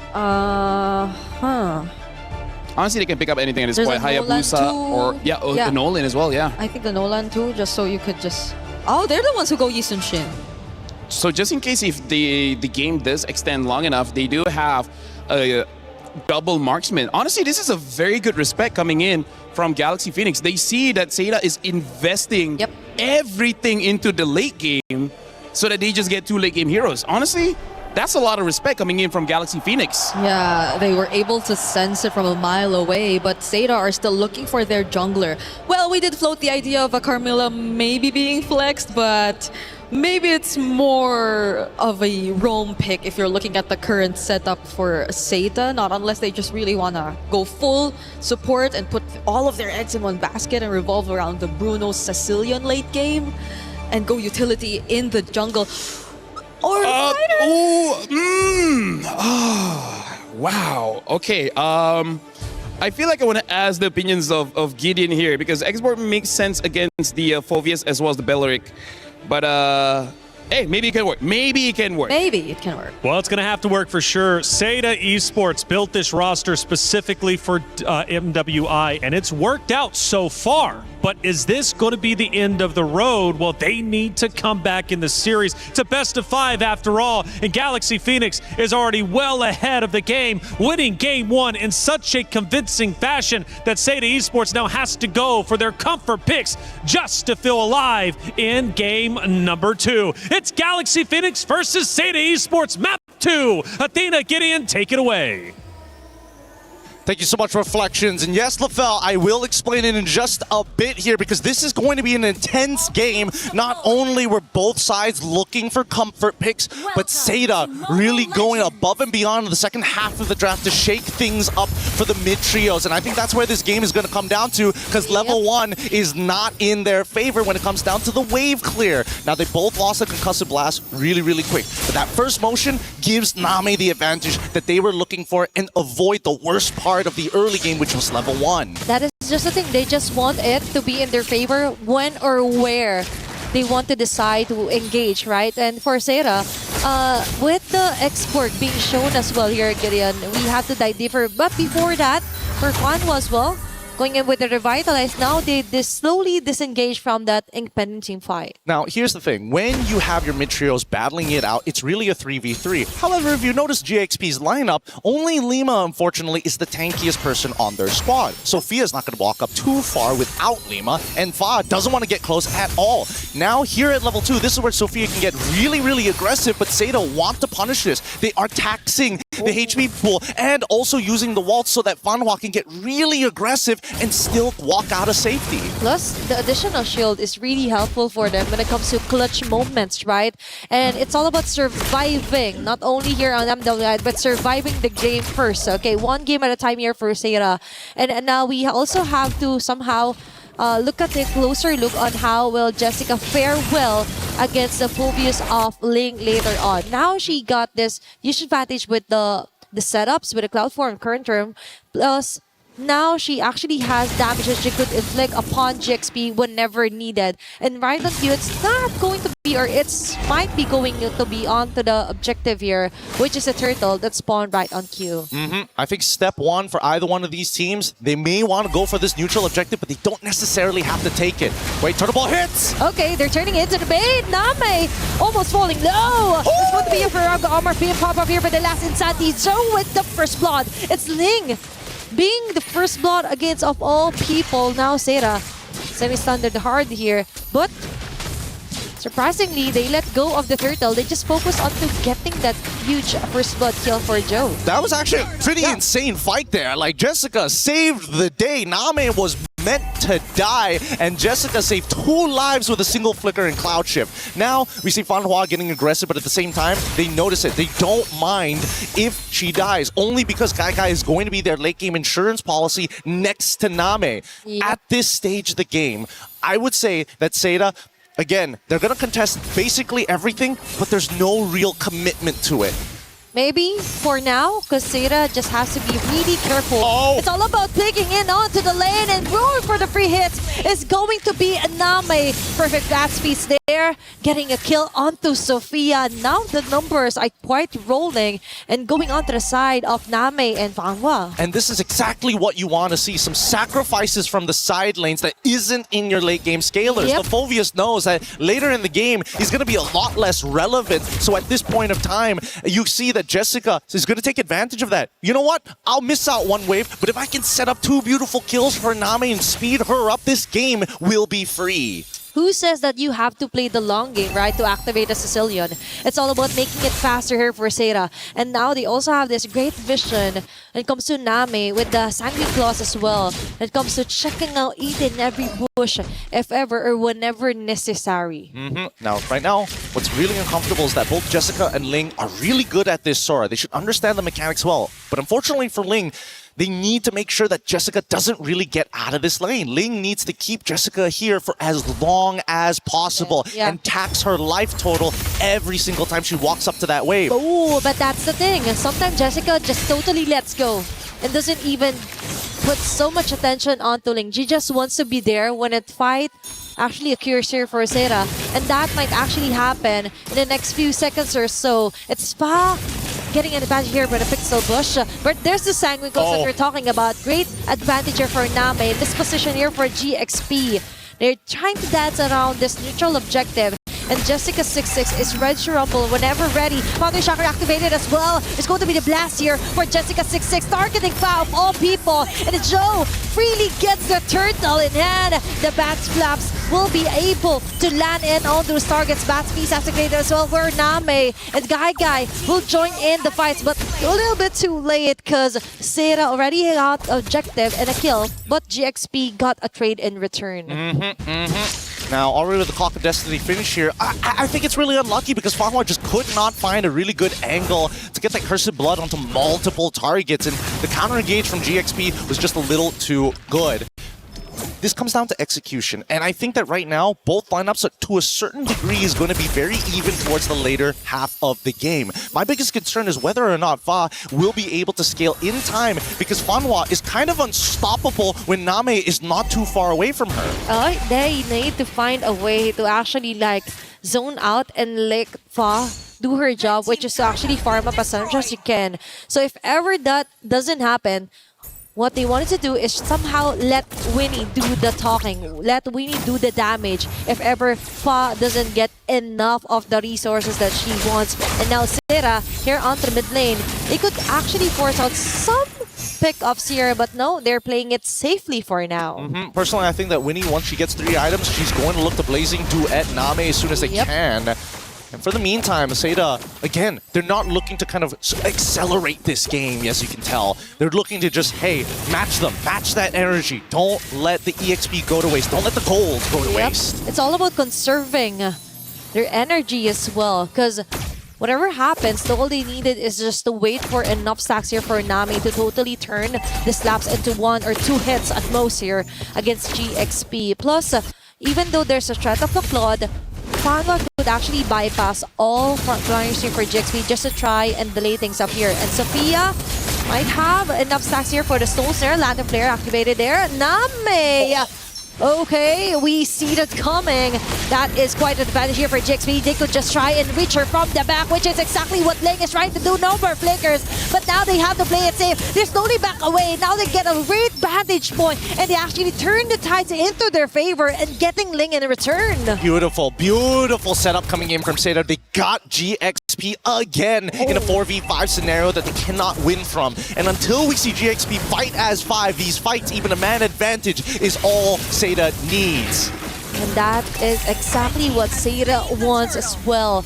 Honestly, they can pick up anything at this point. Hayabusa or the Nolan as well, I think the Nolan too, just so you could just... Oh, they're the ones who go Yi Sun-shin. So just in case if the game does extend long enough, they do have a double marksman. Honestly, this is a very good respect coming in from Galaxy Phoenix. They see that SAETA is investing everything into the late game so that they just get 2 late game heroes. Honestly, that's a lot of respect coming in from Galaxy Phoenix. Yeah, they were able to sense it from a mile away, but SAETA are still looking for their jungler. Well, we did float the idea of a Carmilla maybe being flexed, but Maybe it's more of a roam pick if you're looking at the current setup for SAETA, not unless they just really want to go full support and put all of their eggs in one basket and revolve around the Bruno Sicilian late game and go utility in the jungle. Or wow. Okay. I feel like I want to ask the opinions of Gideon here because export makes sense against the Phoveus as well as the Belleric. But, hey, maybe it can work. Maybe it can work. Maybe it can work. Well, it's going to have to work for sure. SAETA Esports built this roster specifically for MWI, and it's worked out so far. But is this going to be the end of the road? Well, they need to come back in the series. It's a best of 5 after all, and Galaxy Phoenix is already well ahead of the game, winning game 1 in such a convincing fashion that SAETA Esports now has to go for their comfort picks just to feel alive in game number 2. It's Galaxy Phoenix versus SAETA Esports Map 2. Athena, Gideon, take it away. Thank you so much, Reflections. And yes, LaFell, I will explain it in just a bit here because this is going to be an intense game. Not only were both sides looking for comfort picks, but SAETA really going above and beyond in the second half of the draft to shake things up for the mid-trios. And I think that's where this game is going to come down to because level 1 is not in their favor when it comes down to the wave clear. Now, they both lost a concussive blast really, really quick. But that first motion gives Name the advantage that they were looking for and avoid the worst part of the early game, which was level 1. That is just the thing. They just want it to be in their favor when or where they want to decide to engage, right? And for SAETA, with the export being shown as well here, Gideon, we have to dive deeper. But before that, for Fanwa as well, going in with the Revitalize, now they slowly disengage from that independent team fight. Now, here's the thing. When you have your mid-trios battling it out, it's really a 3v3. However, if you notice GXP's lineup, only Lima, unfortunately, is the tankiest person on their squad. Sophia's not going to walk up too far without Lima, and Fa doesn't want to get close at all. Now, here at level 2, this is where Sophia can get really, really aggressive, but SAETA want to punish this. They are taxing the HP pool and also using the waltz so that Fanhua can get really aggressive and still walk out of safety. Plus, the additional shield is really helpful for them when it comes to clutch moments, right? And it's all about surviving, not only here on MWI, but surviving the game first. Okay, one game at a time here for SAETA. And now we also have to somehow look at a closer look on how will Jessica fare well against the Phoveus of Ling later on. Now she got this huge advantage with the setups with the Cloud Form current term, plus now she actually has damages she could inflict upon GXP whenever needed. And right on cue, it's not going to be, or it's might be going to be onto the objective here, which is a turtle that spawned right on cue. I think step 1 for either one of these teams, they may want to go for this neutral objective, but they don't necessarily have to take it. Wait, turtle ball hits! Okay, they're turning it into the bait. Name almost falling low. It's going to be a Farrago armor being pop up here for the last Insanity. So with the first blood, it's Ling being the first blood against of all people. Now SAETA semi-standard hard here, but surprisingly they let go of the turtle. They just focus on to getting that huge first blood kill for Joe. That was actually a pretty insane fight there. Like, Jessica saved the day. Name was meant to die, and Jessica saved 2 lives with a single flicker and cloud shift. Now we see Fanhua getting aggressive, but at the same time they notice it. They don't mind if she dies, only because Gaigai is going to be their late game insurance policy next to Name. Yep. At this stage of the game, I would say that SAETA, again, they're going to contest basically everything, but there's no real commitment to it. Maybe for now, because SAETA just has to be really careful. It's all about picking in onto the lane and going for the free hits. Is going to be a Name. Perfect bat speeds there, getting a kill onto Sophia. Now the numbers are quite rolling and going onto the side of Name and Fanhua. And this is exactly what you want to see. Some sacrifices from the side lanes that isn't in your late game scalers. Yep. The Phoveus knows that later in the game, he's going to be a lot less relevant. So at this point of time, you see that Jessica is going to take advantage of that. You know what? I'll miss out one wave, but if I can set up 2 beautiful kills for Name and speed her up, this game will be free. Who says that you have to play the long game, right, to activate a Sicilian? It's all about making it faster here for SAETA. And now they also have this great vision when it comes to Name with the Sanguine Claws as well. When it comes to checking out each and every bush, if ever or whenever necessary. Now, right now, what's really uncomfortable is that both Jessica and Ling are really good at this Sora. They should understand the mechanics well. But unfortunately for Ling, they need to make sure that Jessica doesn't really get out of this lane. Ling needs to keep Jessica here for as long as possible and tax her life total every single time she walks up to that wave. Oh, but that's the thing. Sometimes Jessica just totally lets go and doesn't even put so much attention onto Ling. She just wants to be there when a fight actually occurs here for SAETA. And that might actually happen in the next few seconds or so. It's Spa getting an advantage here by the Pixel Bush. But there's the Sanguine Claws that we're talking about. Great advantage here for Name. This position here for GXP. They're trying to dance around this neutral objective. And Jessica26 is ready to rumble whenever ready. Father Chakra activated as well. It's going to be the blast here for Jessica26, targeting Fa of all people. And Joe freely gets the turtle in hand. The Bats Flaps will be able to land in on those targets. Bats Feast activated as well, where Name and Guy will join in the fights, but a little bit too late because SAETA already got objective and a kill, but GXP got a trade in return. Now, already with the Clock of Destiny finish here, I think it's really unlucky because Fanhua just could not find a really good angle to get that Cursed Blood onto multiple targets, and the counter engage from GXP was just a little too good. This comes down to execution, and I think that right now, both lineups to a certain degree is going to be very even towards the later half of the game. My biggest concern is whether or not Fa will be able to scale in time, because Fanhua is kind of unstoppable when Name is not too far away from her. They need to find a way to actually like zone out and let Fa do her job, which is to actually farm up as much as you can. So if ever that doesn't happen, what they wanted to do is somehow let Winnie do the talking, let Winnie do the damage if ever Fa doesn't get enough of the resources that she wants. And now SAETA here onto the mid lane, they could actually force out some pickups here, but no, they're playing it safely for now. Personally, I think that Winnie, once she gets 3 items, she's going to look to Blazing Duet Name as soon as they can. And for the meantime, SAETA, again, they're not looking to kind of accelerate this game, as you can tell. They're looking to just, hey, match them, match that energy. Don't let the EXP go to waste. Don't let the gold go to waste. It's all about conserving their energy as well, because whatever happens, all they needed is just to wait for enough stacks here for Nami to totally turn the slaps into 1 or 2 hits at most here against GXP. Plus, even though there's a threat of the Claude, Fanhua could actually bypass all frontliners here for GXP just to try and delay things up here. And Sophia might have enough stacks here for the Stone Snare. Lantern Flare activated there. Name! Okay, we see that coming. That is quite an advantage here for GXP. They could just try and reach her from the back, which is exactly what Ling is trying to do. No more flickers, but now they have to play it safe. They're slowly back away. Now they get a great vantage point, and they actually turn the tides into their favor and getting Ling in return. Beautiful, beautiful setup coming in from SAETA. They got GXP again in a 4v5 scenario that they cannot win from. And until we see GXP fight as 5, these fights, even a man advantage, is all SAETA needs. And that is exactly what SAETA wants as well.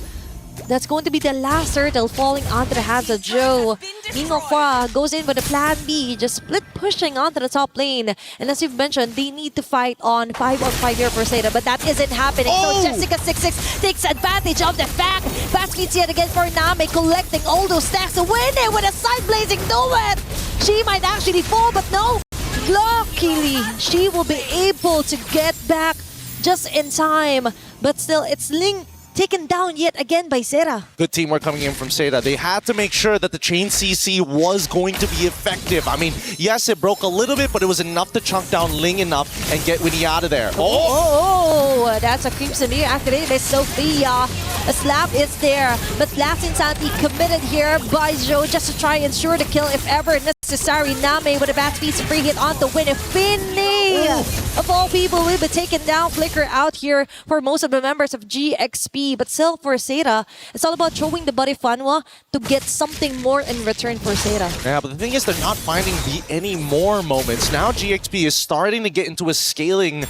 That's going to be the last turtle falling onto the hands of Joe. Fa goes in with a plan B, just split pushing onto the top lane. And as you've mentioned, they need to fight on 5-on-5 here for SAETA, but that isn't happening. So Jessica26 takes advantage of the fact. Fast meets yet again for Name, collecting all those stacks to win it with a side blazing duet. She might actually fall, but no. Luckily, she will be able to get back just in time. But still, it's Ling taken down yet again by SAETA. Good teamwork coming in from SAETA. They had to make sure that the chain CC was going to be effective. I mean, yes, it broke a little bit, but it was enough to chunk down Ling enough and get Winnie out of there. Oh, that's a Crimson Mirror activated by Sophia. A slap is there, but last insanity committed here by Joe just to try and ensure the kill if ever necessary. Name with a bad speed free hit on to win a finish. of all people, will be taken down. Flicker out here for most of the members of GXP. But still, for SAETA, it's all about throwing the body Fanwa to get something more in return for SAETA. Yeah, but the thing is, they're not finding any more moments. Now GXP is starting to get into a scaling,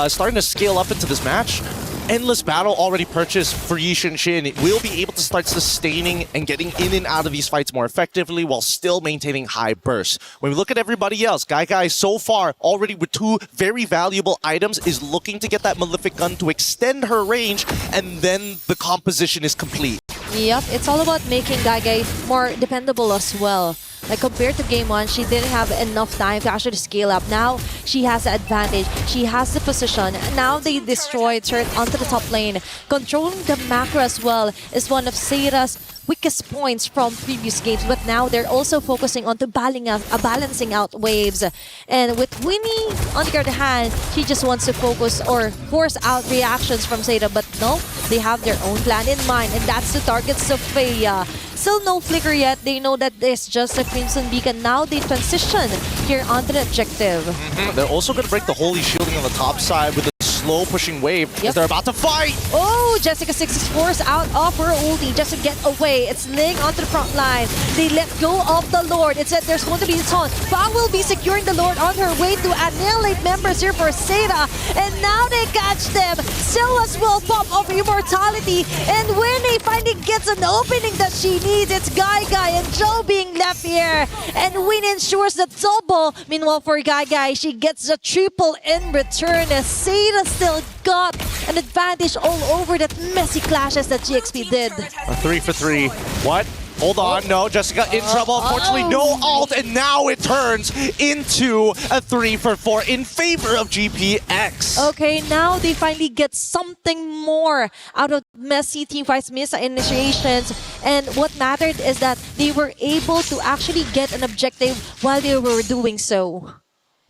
starting to scale up into this match. Endless Battle already purchased for Yi Shin. It will be able to start sustaining and getting in and out of these fights more effectively while still maintaining high bursts. When we look at everybody else, Guy so far already with 2 very valuable items is looking to get that Malefic Gun to extend her range, and then the composition is complete. Yep, it's all about making Guy more dependable as well. Like compared to game 1, she didn't have enough time to actually scale up. Now she has the advantage. She has the position. Now they destroyed her onto the top lane. Controlling the macro as well is one of SAETA's weakest points from previous games, but now they're also focusing on balancing out waves. And with Winnie, on the other hand, she just wants to focus or force out reactions from SAETA, but no, they have their own plan in mind, and that's to target Sophia. Still no flicker yet. They know that it's just a Crimson Beacon. Now they transition here onto the objective. They're also going to break the Holy Shielding on the top side with a slow pushing wave as they're about to fight. Oh, Jessica6 is forced out of her ulti just to get away. It's laying onto the front line. They let go of the Lord. It said there's going to be a taunt. Fa will be securing the Lord on her way to annihilate members here for SAETA. And now they catch them. Silas will pop off immortality. And Winnie finally gets an opening that she needs. It's Guy and Joe being left here. And Winnie ensures the double. Meanwhile, for Guy, she gets the triple in return as SAETA still got an advantage all over that messy clashes that GXP did. A 3 for 3. What? Hold on, no, Jessica in trouble. Unfortunately, no ult, and now it turns into a 3 for 4 in favor of GPX. Okay, now they finally get something more out of messy teamfights, miss initiations, and what mattered is that they were able to actually get an objective while they were doing so.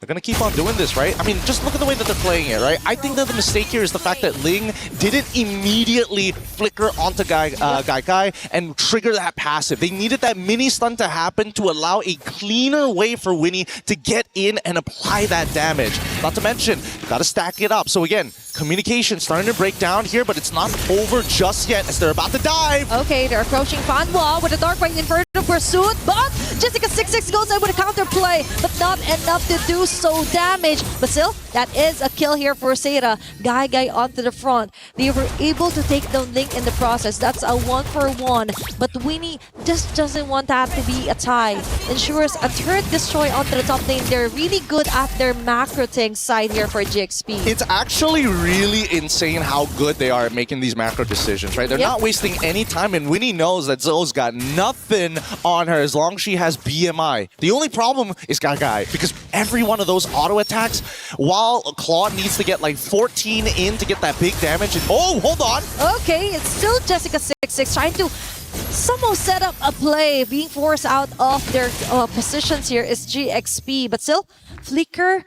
They're going to keep on doing this, right? I mean, just look at the way that they're playing it, right? I think that the mistake here is the fact that Ling didn't immediately flicker onto Guy and trigger that passive. They needed that mini stun to happen to allow a cleaner way for Winnie to get in and apply that damage. Not to mention, got to stack it up. So again, communication starting to break down here, but it's not over just yet as they're about to dive. Okay, they're approaching Fanwa with a Dark Right Inferno pursuit, but Jessica6 goes in with a counterplay, but not enough to do so damage. But still, that is a kill here for SAETA. Guy onto the front. They were able to take down Link in the process. That's a 1-for-1. But Winnie just doesn't want that to be a tie. Ensures a third destroy onto the top lane. They're really good at their macro tank side here for GXP. It's actually really insane how good they are at making these macro decisions, right? They're not wasting any time, and Winnie knows that Zoe's got nothing on her as long as she has BMI. The only problem is Guy, because every one of those auto attacks, while Claude needs to get like 14 in to get that big damage, and oh, hold on. Okay, it's still Jessica6 trying to somehow set up a play. Being forced out of their positions here is GXP, but still, Flicker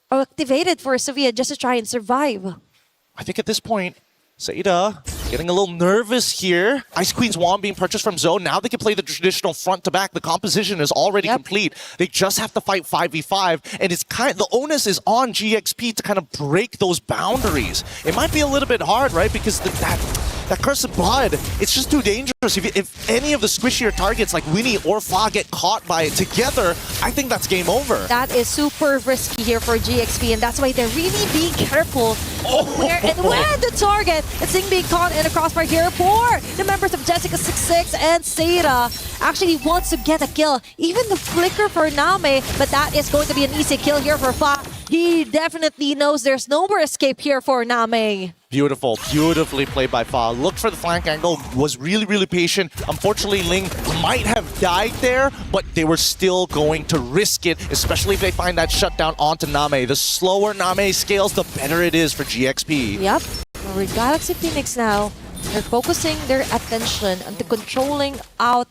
activated for Sophia just to try and survive. I think at this point, SAETA getting a little nervous here. Ice Queen's wand being purchased from Zoe. Now they can play the traditional front to back. The composition is already complete. They just have to fight 5v5, and it's the onus is on GXP to kind of break those boundaries. It might be a little bit hard, right? Because that cursed blood, it's just too dangerous. If any of the squishier targets like Winnie or Fa get caught by it together, I think that's game over. That is super risky here for GXP, and that's why they're really being careful where to target. It's being caught in a crossfire here for the members of Jessica6 and SAETA. Actually wants to get a kill. Even the flicker for Name, but that is going to be an easy kill here for Fa. He definitely knows there's no more escape here for Name. Beautiful, beautifully played by Fa. Looked for the flank angle, was really patient. Unfortunately, Ling might have died there, but they were still going to risk it, especially if they find that shutdown onto Name. The slower Name scales, the better it is for GXP. Yep. With Galaxy Phoenix now, they're focusing their attention on controlling out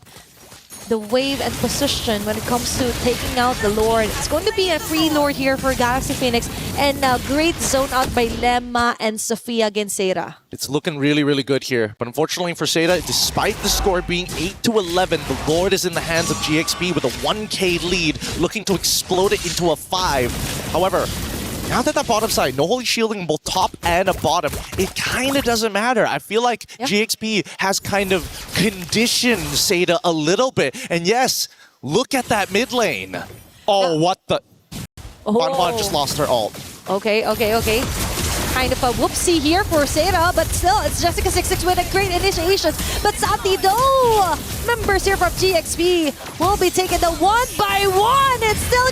the wave and position when it comes to taking out the Lord. It's going to be a free Lord here for Galaxy Phoenix, and now great zone out by Lemma and Sophia against SAETA. It's looking really good here, but unfortunately for SAETA, despite the score being 8-11, the Lord is in the hands of GXP with a 1k lead, looking to explode it into a 5. However, now that bottom side, no holy shielding both top and a bottom, it kind of doesn't matter. I feel like GXP has kind of conditioned SAETA a little bit. And yes, look at that mid lane. Oh, what the... Fan just lost her ult. Okay. Kind of a whoopsie here for SAETA, but still, it's Jessica26 with a great initiation. But Santi, though, members here from GXP will be taking the one by one. It's still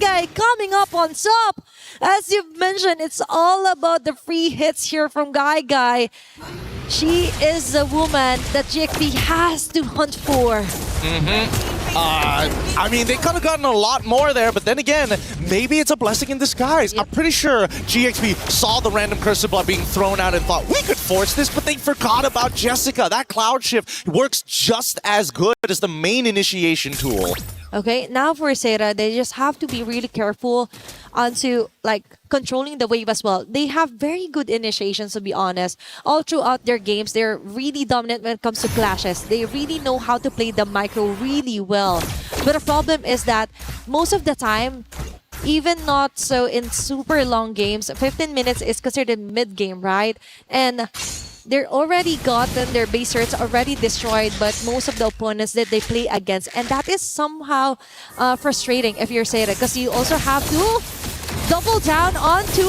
Guy coming up on top. As you've mentioned, it's all about the free hits here from Guy. She is a woman that GXP has to hunt for. I mean, they could have gotten a lot more there, but then again, maybe it's a blessing in disguise. I'm pretty sure GXP saw the random Curse of Blood being thrown out and thought, we could force this, but they forgot about Jessica. That Cloud Shift works just as good as the main initiation tool. Okay, now for SAETA, they just have to be really careful onto like controlling the wave as well. They have very good initiations, to be honest. All throughout their games, they're really dominant when it comes to clashes. They really know how to play the micro really well. But the problem is that most of the time, even not so in super long games, 15 minutes is considered mid-game, right? And they're already gotten their base turrets already destroyed, but most of the opponents that they play against, and that is somehow frustrating if you're SAETA, because you also have to double down onto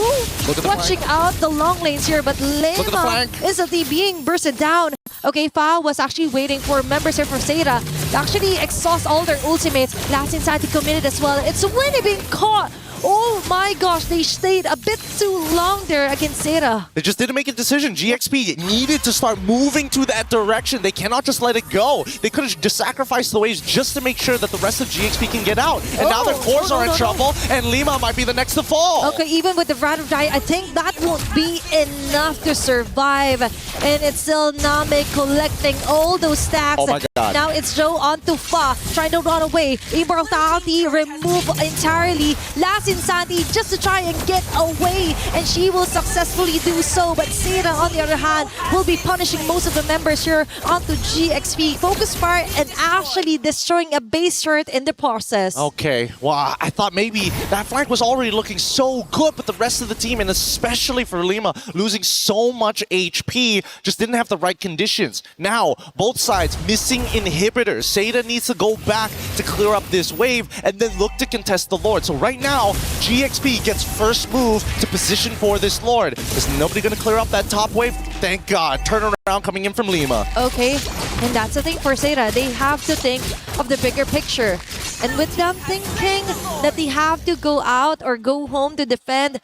watching out the long lanes here, but Lema instantly being bursted down. Okay, Fa was actually waiting for members here from SAETA to actually exhaust all their ultimates. Last Insanity committed as well. It's Winnie being caught. Oh my gosh, they stayed a bit too long there against SAETA. They just didn't make a decision. GXP needed to start moving to that direction. They cannot just let it go. They could have just sacrificed the waves just to make sure that the rest of GXP can get out. And now their cores are in trouble, and Lima might be the next to fall. Okay, even with the random die, I think that won't be enough to survive. And it's still Name collecting all those stacks. Oh my god. Now it's Joe onto Fa, trying to run away. Immortality remove entirely. Last Insanity just to try and get away, and she will successfully do so. But SAETA, on the other hand, will be punishing most of the members here onto GXP. Focus Fire and actually destroying a base turret in the process. Okay, wow, I thought maybe that flank was already looking so good, but the rest of the team, and especially for Lima, losing so much HP, just didn't have the right conditions. Now, both sides missing inhibitors. SAETA needs to go back to clear up this wave and then look to contest the Lord. So right now, GXP gets first move to position for this Lord. Is nobody going to clear up that top wave? Thank God. Turnaround coming in from Lima. Okay, and that's the thing for SAETA. They have to think of the bigger picture. And with them thinking that they have to go out or go home to defend,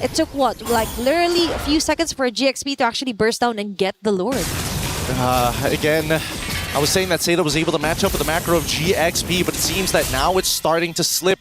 it took what? Like literally a few seconds for GXP to actually burst down and get the Lord. Again, I was saying that SAETA was able to match up with the macro of GXP, but it seems that now it's starting to slip.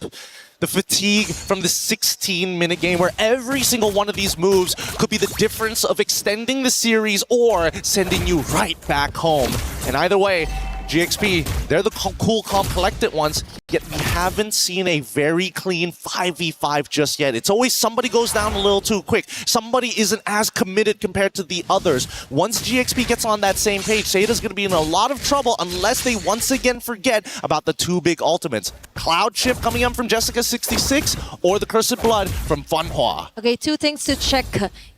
The fatigue from the 16-minute game where every single one of these moves could be the difference of extending the series or sending you right back home. And either way, GXP, they're the cool, calm, collected ones, yet we haven't seen a very clean 5v5 just yet. It's always somebody goes down a little too quick. Somebody isn't as committed compared to the others. Once GXP gets on that same page, SAETA's going to be in a lot of trouble unless they once again forget about the two big ultimates. Cloud Shift coming in from Jessica26 or the Cursed Blood from Fanhua. Okay, two things to check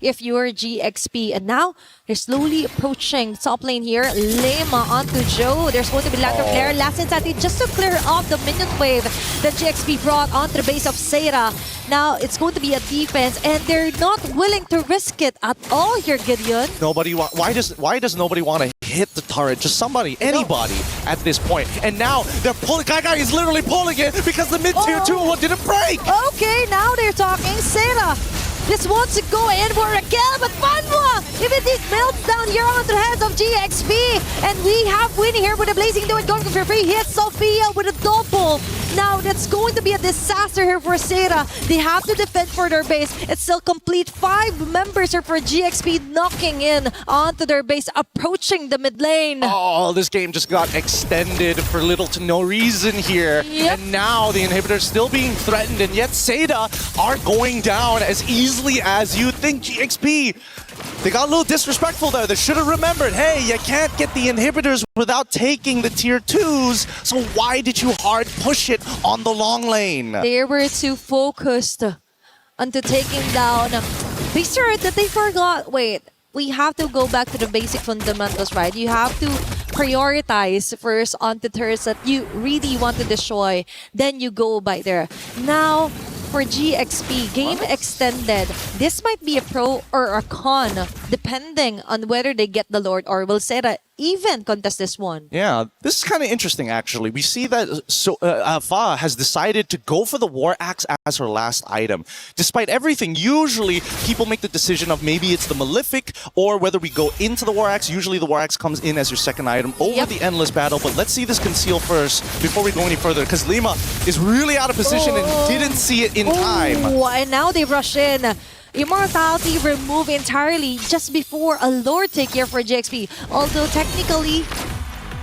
if you're GXP. And now, they're slowly approaching top lane here. Lema onto Joe. There's going to be Lantern Flare. Last Insanity just to clear off the minion wave that GXP brought onto the base of SAETA. Now, it's going to be a defense, and they're not willing to risk it at all here, Gideon. Why does nobody want to hit the turret? Just somebody, anybody at this point. And now they're pulling. Guy is literally pulling it because the mid-tier 2 didn't break. Okay, now they're talking. SAETA just wants to go in for a kill, but Fanhua immediately melts down here onto the heads of GXP. And we have Winnie here with a Blazing Duet going for free hit. Sophia with a double. Now that's going to be a disaster here for SAETA. They have to defend for their base. It's still complete 5 members here for GXP knocking in onto their base, approaching the mid lane. Oh, this game just got extended for little to no reason here. Yep. And now the inhibitor's still being threatened, and yet SAETA aren't going down as easily as you think. GXP, they got a little disrespectful there. They should have remembered, hey, you can't get the inhibitors without taking the tier 2s, so why did you hard push it on the long lane? They were too focused onto taking down. Be sure that they forgot. Wait, we have to go back to the basic fundamentals, right? You have to prioritize first onto turrets that you really want to destroy. Then you go by there. Now, for GXP, game extended. This might be a pro or a con, depending on whether they get the Lord or will SAETA even contest this one. Yeah, this is kind of interesting, actually. We see that Fa has decided to go for the War Axe as her last item. Despite everything, usually people make the decision of maybe it's the Malefic or whether we go into the War Axe. Usually the War Axe comes in as your second item over the Endless Battle. But let's see this Conceal first before we go any further, because Lima is really out of position and didn't see it in time. And now they rush in. Immortality removed entirely just before a Lord take here for GXP. Although technically,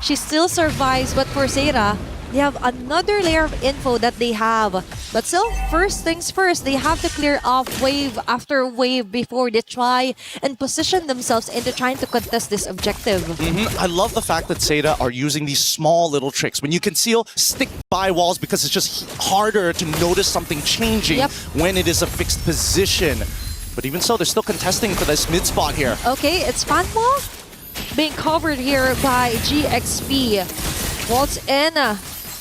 she still survives, but for SAETA, they have another layer of info that they have. But still, first things first, they have to clear off wave after wave before they try and position themselves into trying to contest this objective. I love the fact that SAETA are using these small little tricks. When you conceal, stick by walls because it's just harder to notice something changing when it is a fixed position. But even so, they're still contesting for this mid spot here. Okay, it's Fanmo being covered here by GXP. Waltz in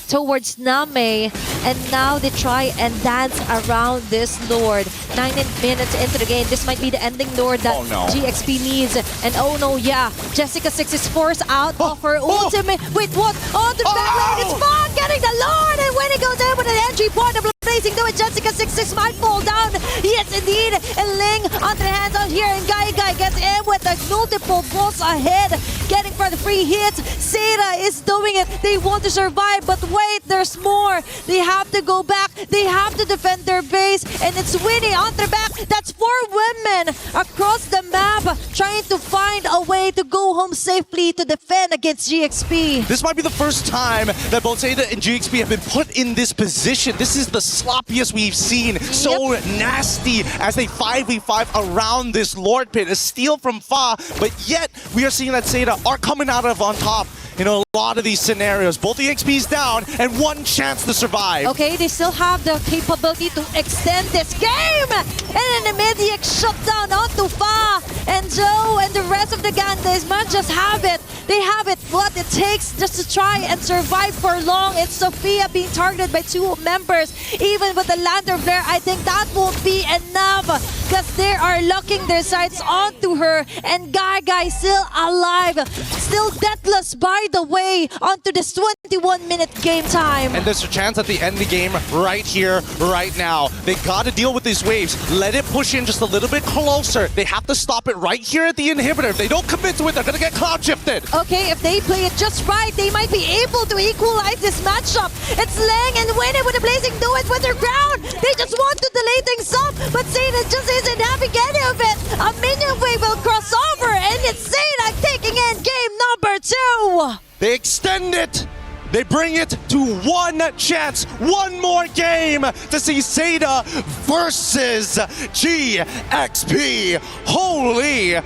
towards Name, and now they try and dance around this Lord. 9 minutes into the game, this might be the ending Lord that GXP needs. And oh no, yeah, Jessica6 is forced out of her ultimate. Wait, what? Oh, the back lane is fun, getting the Lord, and when he goes in with an entry point, the blazing do it, Jessica6 might fall down. Yes, indeed, and Ling on the hands out here, and Guy gets in with the multiple balls ahead, getting for the free hits. SAETA is doing it. They want to survive, but wait, there's more. They have to go back. They have to defend their base, and it's Winnie on their back. That's 4 women across the map trying to find a way to go home safely to defend against GXP. This might be the first time that both SAETA and GXP have been put in this position. This is the sloppiest we've seen. So nasty as they 5v5 around this Lord pit. A steal from Fa, but yet we are seeing that SAETA are coming out of on top. In a lot of these scenarios, both the XP's down and one chance to survive. Okay, they still have the capability to extend this game. And an immediate shutdown onto Fa and Joe and the rest of the gang. They might just have it. They have it, what it takes just to try and survive for long. It's Sophia being targeted by 2 members. Even with the Lantern Flare, I think that won't be enough because they are locking their sights onto her. And Guy still alive, still deathless by the way, onto this 21-minute game time. And there's a chance at the end of the game right here, right now. They got to deal with these waves. Let it push in just a little bit closer. They have to stop it right here at the inhibitor. If they don't commit to it, they're going to get cloud shifted. Okay, if they play it just right, they might be able to equalize this matchup. It's Lang and Winnie with the Blazing Do It with their ground. They just want to delay things up, but SAETA just isn't having any of it. A minion wave will cross over, and it's SAETA taking in game number 2. They extend it. They bring it to one chance, one more game to see SAETA versus GXP. Holy!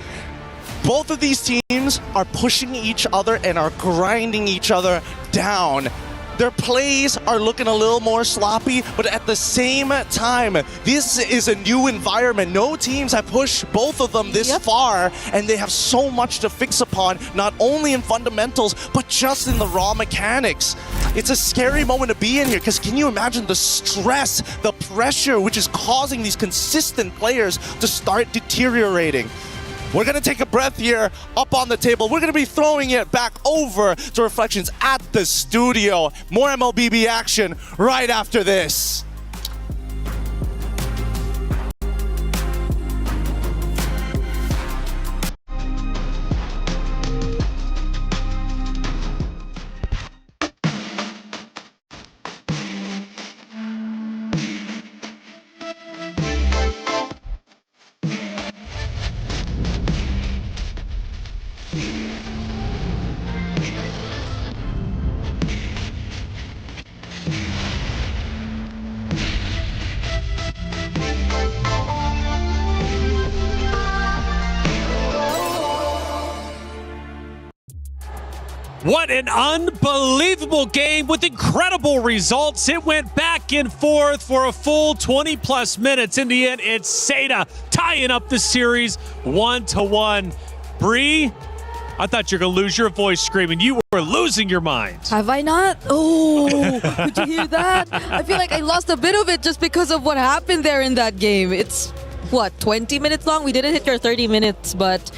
Both of these teams are pushing each other and are grinding each other down. Their plays are looking a little more sloppy, but at the same time, this is a new environment. No teams have pushed both of them this far, and they have so much to fix upon, not only in fundamentals, but just in the raw mechanics. It's a scary moment to be in here, because can you imagine the stress, the pressure, which is causing these consistent players to start deteriorating? We're going to take a breath here up on the table. We're going to be throwing it back over to Reflections at the studio. More MLBB action right after this. What an unbelievable game with incredible results. It went back and forth for a full 20-plus minutes. In the end, it's SAETA tying up the series 1-1. Bree, I thought you were going to lose your voice screaming. You were losing your mind. Have I not? Oh, did you hear that? I feel like I lost a bit of it just because of what happened there in that game. It's, what, 20 minutes long? We didn't hit your 30 minutes, but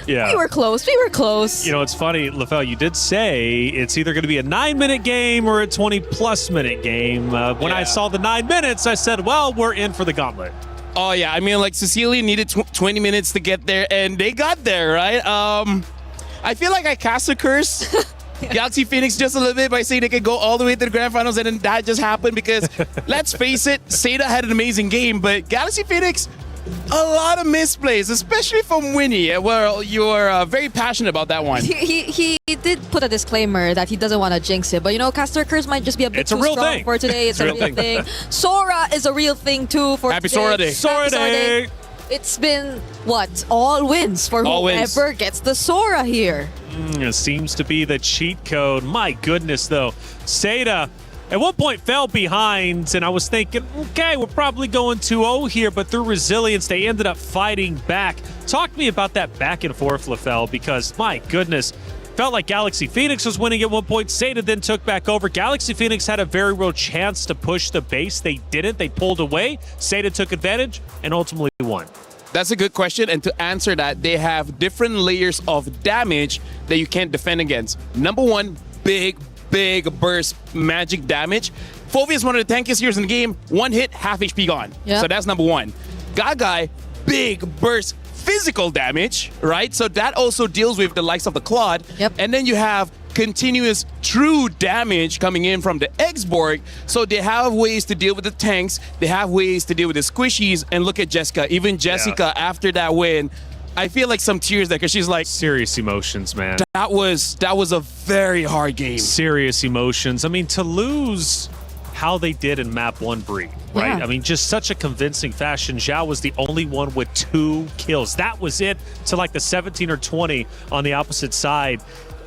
yeah, we were close. We were close. You know, it's funny, LaFell, you did say it's either going to be a 9-minute game or a 20-plus minute game. When I saw the 9 minutes, I said, well, we're in for the gauntlet. Oh, yeah. I mean, like, Cecilia needed 20 minutes to get there, and they got there, right? I feel like I cast a curse Galaxy Phoenix just a little bit by saying they could go all the way to the grand finals, and then that just happened because, let's face it, SAETA had an amazing game, but Galaxy Phoenix, a lot of misplays, especially from Winnie. Well, you're very passionate about that one. He did put a disclaimer that he doesn't want to jinx it, but you know, Caster Curse might just be a bit too strong for today. It's a real thing. Sora is a real thing too for Happy today. Sora Day. Sora Day. It's been, what, all wins for whoever gets the Sora here. It seems to be the cheat code. My goodness, though. SAETA at one point fell behind, and I was thinking, okay, we're probably going 2-0 here, but through resilience, they ended up fighting back. Talk to me about that back and forth, LaFell, because, my goodness, felt like Galaxy Phoenix was winning at one point. SAETA then took back over. Galaxy Phoenix had a very real chance to push the base. They didn't. They pulled away. SAETA took advantage and ultimately won. That's a good question, and to answer that, they have different layers of damage that you can't defend against. Number one, big burst magic damage. Fovey is one of the tankiest heroes in the game. One hit, half HP gone. Yep. So that's number one. Gagai, big burst physical damage, right? So that also deals with the likes of the Claude. Yep. And then you have continuous true damage coming in from the X-Borg. So they have ways to deal with the tanks. They have ways to deal with the squishies. And look at Jessica. Even Jessica, after that win, I feel like some tears there because she's like, serious emotions, man. That was a very hard game. Serious emotions. I mean, to lose how they did in map 1, Bree, right? Yeah. I mean, just such a convincing fashion. Zhao was the only one with 2 kills. That was it to like the 17 or 20 on the opposite side.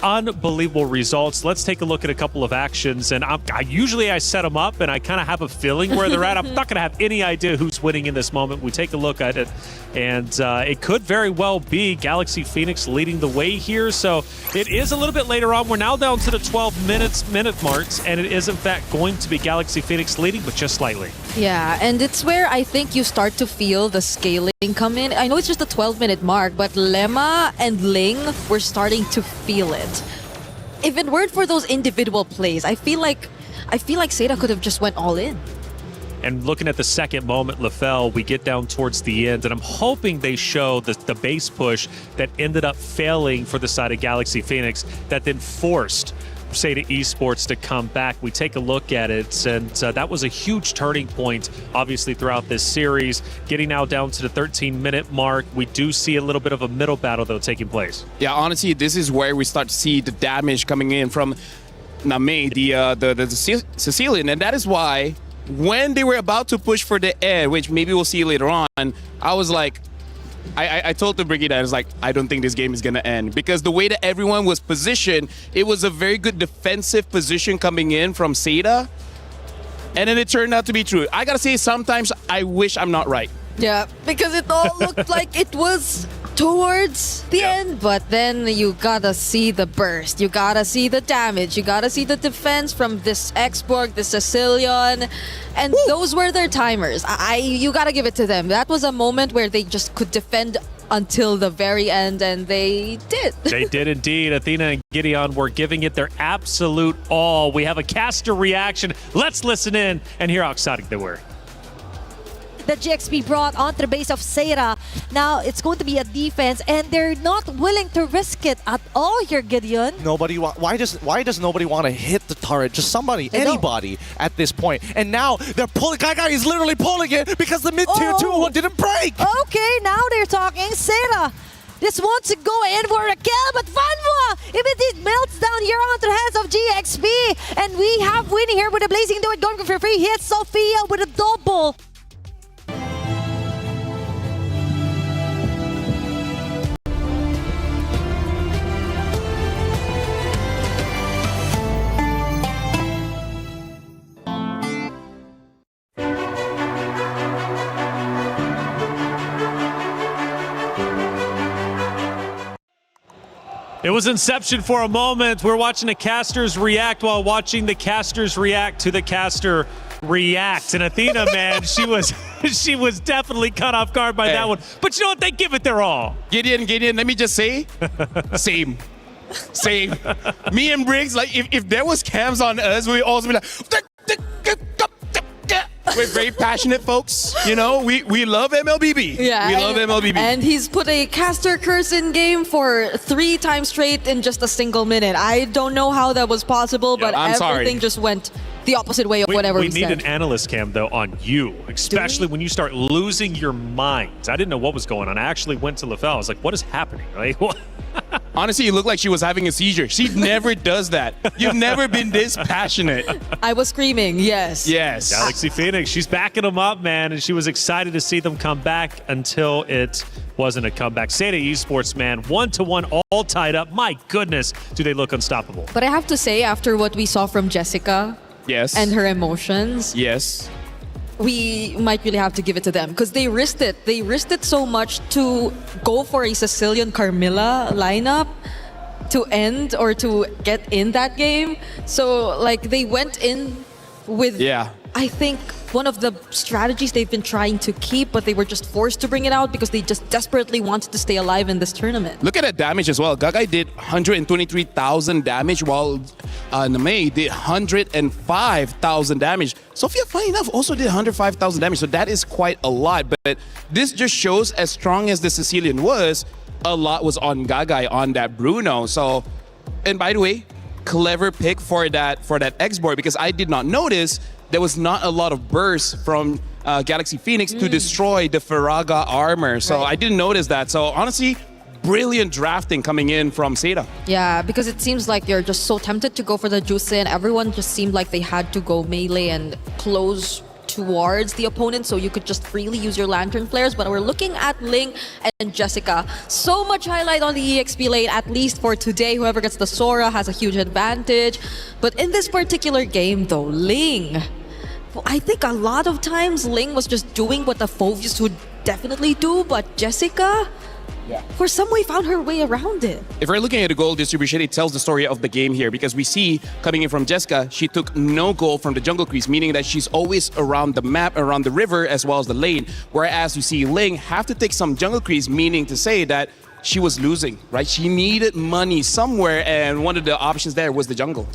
Unbelievable results. Let's take a look at a couple of actions, and I usually set them up and I kind of have a feeling where they're at. I'm not going to have any idea who's winning in this moment. We take a look at it, and it could very well be Galaxy Phoenix leading the way here. So it is a little bit later on. We're now down to the 12 minute marks, and it is in fact going to be Galaxy Phoenix leading, but just slightly. Yeah, and it's where I think you start to feel the scaling come in. I know it's just a 12-minute mark, but Lemma and Ling were starting to feel it. If it weren't for those individual plays, I feel like SAETA could have just went all in. And looking at the second moment, LaFell, we get down towards the end, and I'm hoping they show the base push that ended up failing for the side of Galaxy Phoenix that then forced SAETA Esports to come back. We take a look at it, and that was a huge turning point, obviously, throughout this series. Getting now down to the 13-minute mark, we do see a little bit of a middle battle, though, taking place. Yeah, honestly, this is where we start to see the damage coming in from Name, the Sicilian, and that is why when they were about to push for the air, which maybe we'll see later on, I was like, I told the Brigade, I was like, I don't think this game is going to end. Because the way that everyone was positioned, it was a very good defensive position coming in from SAETA. And then it turned out to be true. I got to say, sometimes I wish I'm not right. Yeah, because it all looked like it was towards the end, but then you gotta see the burst, you gotta see the damage, you gotta see the defense from this X-Borg, this Sicilian, and those were their timers. You gotta give it to them. That was a moment where they just could defend until the very end, and they did. They did indeed. Athena and Gideon were giving it their absolute all. We have a caster reaction. Let's listen in and hear how excited they were. The GXP brought onto the base of SAETA. Now it's going to be a defense, and they're not willing to risk it at all here, Gideon. Why does nobody want to hit the turret? Just somebody, anybody at this point. And now they're pulling. Gaga is literally pulling it because the mid-tier 2 didn't break. Okay, now they're talking. SAETA just wants to go in for a kill, but Vanwa immediately melts down here onto the hands of GXP. And we have Winnie here with a Blazing Duet going for free hit. Sophia with a double. It was Inception for a moment. We're watching the casters react while watching the casters react to the caster react. And Athena, man, she was definitely caught off guard by that one. But you know what? They give it their all. Gideon, let me just say, same. Me and Briggs, like if there was cams on us, we'd also be like, we're very passionate folks. You know, we love MLBB. Yeah, we love MLBB. And he's put a caster curse in game for 3 times straight in just a single minute. I don't know how that was possible, but I'm everything sorry. just went the opposite way of whatever we he need said. an analyst cam, though, on you, especially when you start losing your mind. I didn't know what was going on. I actually went to LaFell. I was like, what is happening? Like, what? Honestly, you look like she was having a seizure. She never does that. You've never been this passionate. I was screaming, yes. Yes. Galaxy Phoenix, she's backing them up, man, and she was excited to see them come back until it wasn't a comeback. SAETA Esports, man, 1-1, all tied up. My goodness, do they look unstoppable. But I have to say, after what we saw from Jessica Yes. and her emotions, Yes. we might really have to give it to them because they risked it. They risked it so much to go for a Sicilian Carmilla lineup to end or to get in that game. So, like, they went in with, Yeah. I think, one of the strategies they've been trying to keep, but they were just forced to bring it out because they just desperately wanted to stay alive in this tournament. Look at that damage as well. Gagai did 123,000 damage while Namei did 105,000 damage. Sophia, funny enough, also did 105,000 damage. So that is quite a lot. But this just shows as strong as the Sicilian was, a lot was on Gagai on that Bruno. So, and by the way, clever pick for that X-board because I did not notice there was not a lot of bursts from Galaxy Phoenix to destroy the Faraga armor. So I didn't notice that. So honestly, brilliant drafting coming in from SAETA. Yeah, because it seems like they're just so tempted to go for the juice and everyone just seemed like they had to go melee and close towards the opponent so you could just freely use your lantern flares. But we're looking at Ling and Jessica. So much highlight on the EXP lane, at least for today. Whoever gets the Sora has a huge advantage. But in this particular game though, Ling, I think a lot of times Ling was just doing what the Phoveus would definitely do, but Jessica, for some way, found her way around it. If we're looking at the goal distribution, it tells the story of the game here because we see coming in from Jessica, she took no goal from the jungle crease, meaning that she's always around the map, around the river, as well as the lane. Whereas you see Ling have to take some jungle crease, meaning to say that she was losing, right? She needed money somewhere, and one of the options there was the jungle.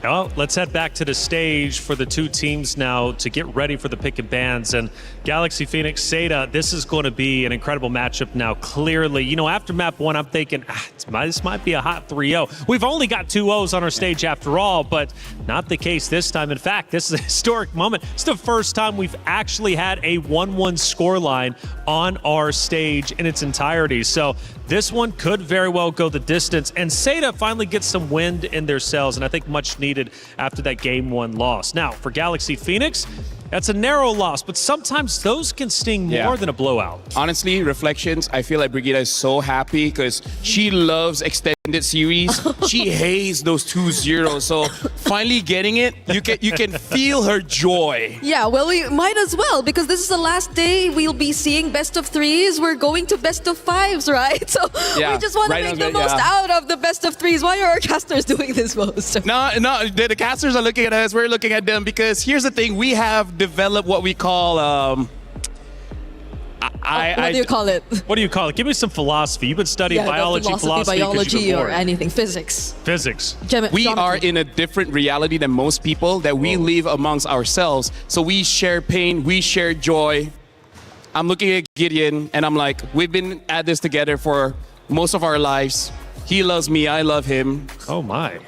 Well, let's head back to the stage for the two teams now to get ready for the pick and bans. And Galaxy Phoenix, SAETA, this is going to be an incredible matchup now, clearly. You know, after map 1, I'm thinking, this might be a hot 3-0. We've only got 2 O's on our stage after all, but not the case this time. In fact, this is a historic moment. It's the first time we've actually had a 1-1 scoreline on our stage in its entirety. So this one could very well go the distance, and SAETA finally gets some wind in their sails, and I think much needed after that Game 1 loss. Now, for Galaxy Phoenix, that's a narrow loss, but sometimes those can sting more than a blowout. Honestly, reflections, I feel like Brigida is so happy because she loves extended series. She hates those 2-0. So finally getting it, you can feel her joy. Yeah, well, we might as well because this is the last day we'll be seeing best of 3s. We're going to best of 5s, right? So we just want to make the most out of the best of 3s. Why are our casters doing this most? No, the casters are looking at us. We're looking at them because here's the thing. We have developed what we call what do you call it? What do you call it? Give me some philosophy. You've been studying biology, philosophy, biology, or anything, physics. Physics. We are in a different reality than most people that we live amongst ourselves. So we share pain, we share joy. I'm looking at Gideon and I'm like, we've been at this together for most of our lives. He loves me, I love him. Oh my.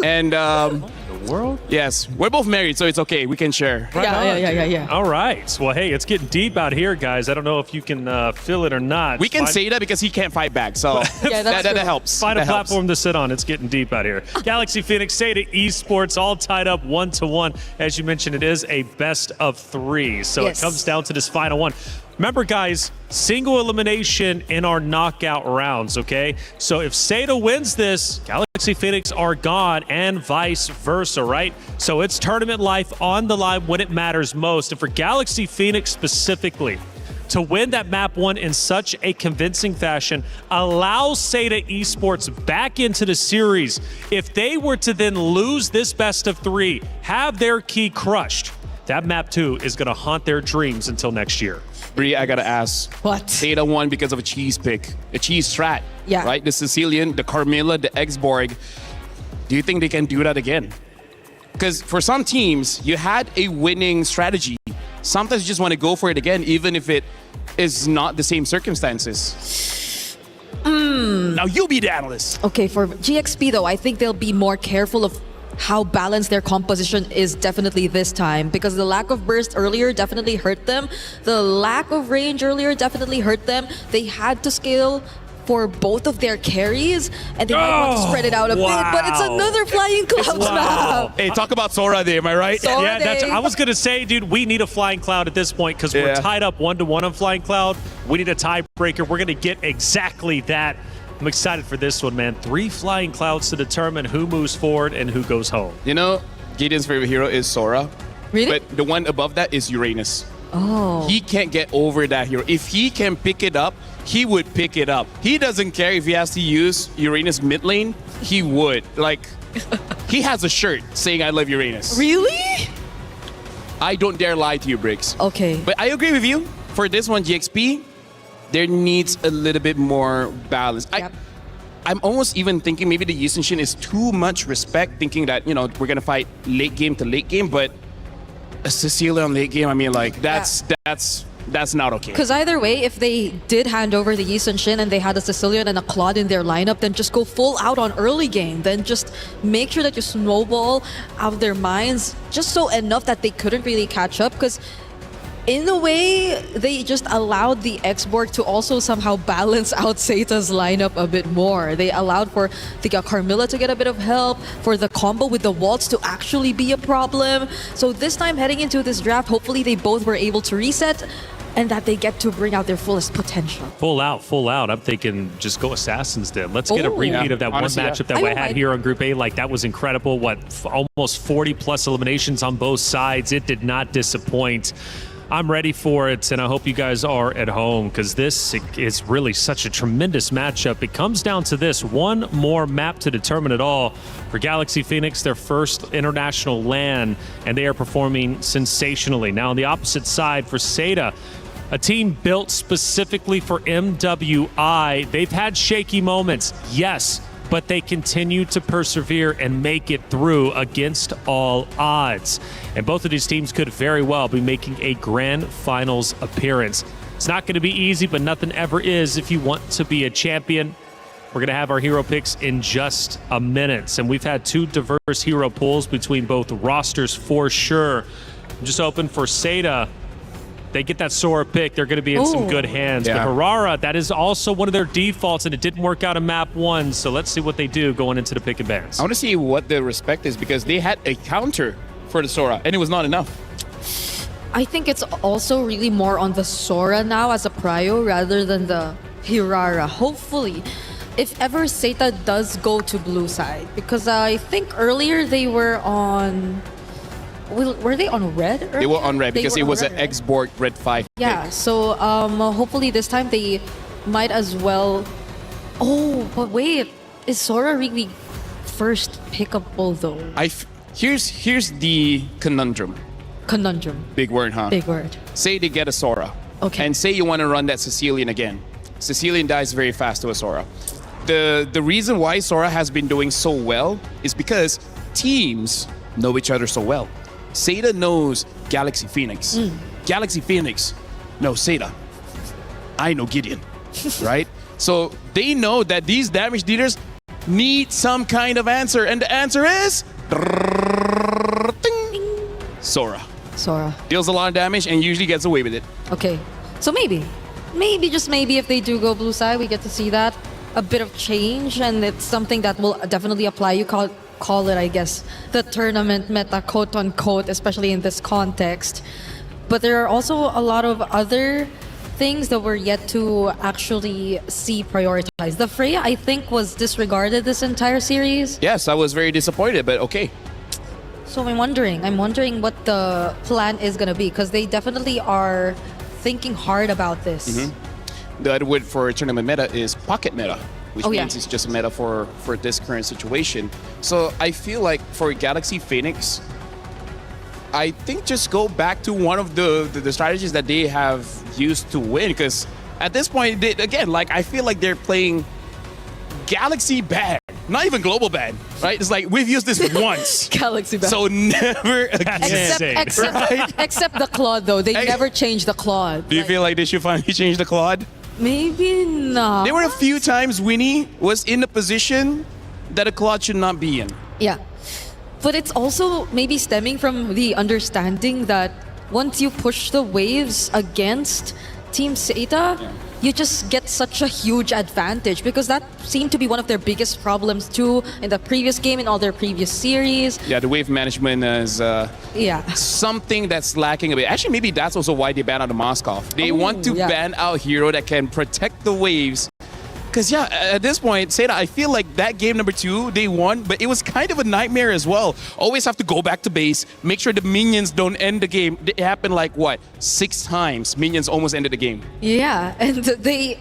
And The world? yes, we're both married, so it's okay. We can share. Right Yeah. All right. Well, hey, it's getting deep out here, guys. I don't know if you can feel it or not. We can say that because he can't fight back, so that helps. Find a That helps. platform to sit on. It's getting deep out here. Galaxy Phoenix, SAETA Esports, all tied up 1-1. As you mentioned, it is a best of 3. So it comes down to this final one. Remember, guys, single elimination in our knockout rounds, okay? So if SAETA wins this, Galaxy Phoenix are gone and vice versa, right? So it's tournament life on the line when it matters most. And for Galaxy Phoenix specifically, to win that map 1 in such a convincing fashion allows SAETA Esports back into the series. If they were to then lose this best of 3, have their key crushed, that map 2 is going to haunt their dreams until next year. Bree, I gotta ask. What? SAETA won because of a cheese pick, a cheese strat. Yeah. Right? The Sicilian, the Carmilla, the Exborg. Do you think they can do that again? Because for some teams, you had a winning strategy. Sometimes you just want to go for it again, even if it is not the same circumstances. Now you be the analyst. Okay, for GXP though, I think they'll be more careful of how balanced their composition is definitely this time, because the lack of burst earlier definitely hurt them. The lack of range earlier definitely hurt them. They had to scale for both of their carries, and they might want to spread it out a bit, but it's another Flying Clouds map. Hey, talk about Sora Day, am I right? Sora Yeah, that's, Day. I was going to say, dude, we need a Flying Cloud at this point because we're tied up 1-1 on Flying Cloud. We need a tiebreaker. We're going to get exactly that. I'm excited for this one, man. 3 Flying Clouds to determine who moves forward and who goes home. You know, Gideon's favorite hero is Sora. Really? But the one above that is Uranus. Oh. He can't get over that hero. If he can pick it up, he would pick it up. He doesn't care if he has to use Uranus mid lane, he would. Like, he has a shirt saying I love Uranus. Really? I don't dare lie to you, Briggs. Okay. But I agree with you. For this one, GXP, there needs a little bit more balance. Yep. I'm almost even thinking maybe the Yusin Shin is too much respect, thinking that, you know, we're going to fight late game to late game, but a Cecilia on late game, I mean, like, that's not okay. Because either way, if they did hand over the Yi Sun Shin and they had a Sicilian and a Claude in their lineup, then just go full out on early game. Then just make sure that you snowball out of their minds just so enough that they couldn't really catch up. Because in a way, they just allowed the Exborg to also somehow balance out SAETA's lineup a bit more. They allowed for the Carmilla to get a bit of help, for the combo with the Waltz to actually be a problem. So this time heading into this draft, hopefully they both were able to reset and that they get to bring out their fullest potential. Full out. I'm thinking just go Assassin's Den. Let's get a Oh. repeat of that Honestly, one matchup yeah. that we I don't had mind. here on Group A. Like, that was incredible. Almost 40 plus eliminations on both sides. It did not disappoint. I'm ready for it, and I hope you guys are at home, because this is really such a tremendous matchup. It comes down to this one more map to determine it all. For Galaxy Phoenix, their first international LAN, and they are performing sensationally. Now on the opposite side for SAETA, a team built specifically for MWI. They've had shaky moments, yes, but they continue to persevere and make it through against all odds. And both of these teams could very well be making a grand finals appearance. It's not going to be easy, but nothing ever is if you want to be a champion. We're going to have our hero picks in just a minute. And we've had 2 diverse hero pools between both rosters for sure. I'm just hoping for SAETA, they get that Sora pick, they're going to be in some Ooh. good hands. Yeah. But Harara, that is also one of their defaults, and it didn't work out in map 1. So let's see what they do going into the pick and bans. I want to see what the respect is, because they had a counter for the Sora, and it was not enough. I think it's also really more on the Sora now as a prio rather than the Hirara. Hopefully, if ever SAETA does go to blue side, because I think earlier they were on... Were they on red? Earlier? They were on red because were it on was red, an right? Exborg red 5 Yeah, pick. so hopefully this time they might as well... Oh, but wait, is Sora really first pickable though? Here's the conundrum. Conundrum. Big word, huh? Big word. Say they get a Sora. Okay. And say you want to run that Sicilian again. Sicilian dies very fast to a Sora. The reason why Sora has been doing so well is because teams know each other so well. SAETA knows Galaxy Phoenix. Galaxy Phoenix knows SAETA. I know Gideon, right? So they know that these damage dealers need some kind of answer, and the answer is Sora. Sora. Deals a lot of damage and usually gets away with it. Okay, so maybe, just maybe if they do go blue side, we get to see that. A bit of change, and it's something that will definitely apply. You call it, I guess, the tournament meta, quote unquote, especially in this context. But there are also a lot of other things that we're yet to actually see prioritized. The Freya, I think, was disregarded this entire series. Yes, I was very disappointed, but okay. So I'm wondering what the plan is gonna be, because they definitely are thinking hard about this. The other word for tournament meta is pocket meta, which Oh, yeah. means it's just a meta for this current situation. So I feel like for Galaxy Phoenix, I think just go back to one of the strategies that they have used to win, because at this point, again, like I feel like they're playing Galaxy bad, not even global bad, right? It's like we've used this once, Galaxy bad. so never again. Except the Claude, though. They never changed the Claude. Do you feel like they should finally change the Claude? Maybe not. There were a few times Winnie was in a position that a Claude should not be in. Yeah. But it's also maybe stemming from the understanding that once you push the waves against Team SAETA, you just get such a huge advantage, because that seemed to be one of their biggest problems too in the previous game, in all their previous series. Yeah, the wave management is something that's lacking a bit. Actually, maybe that's also why they banned out the Moskov. They want to ban out hero that can protect the waves. Because, yeah, at this point, SAETA, I feel like that game number 2, they won, but it was kind of a nightmare as well. Always have to go back to base, make sure the minions don't end the game. It happened like, what, 6 times minions almost ended the game. Yeah, and they...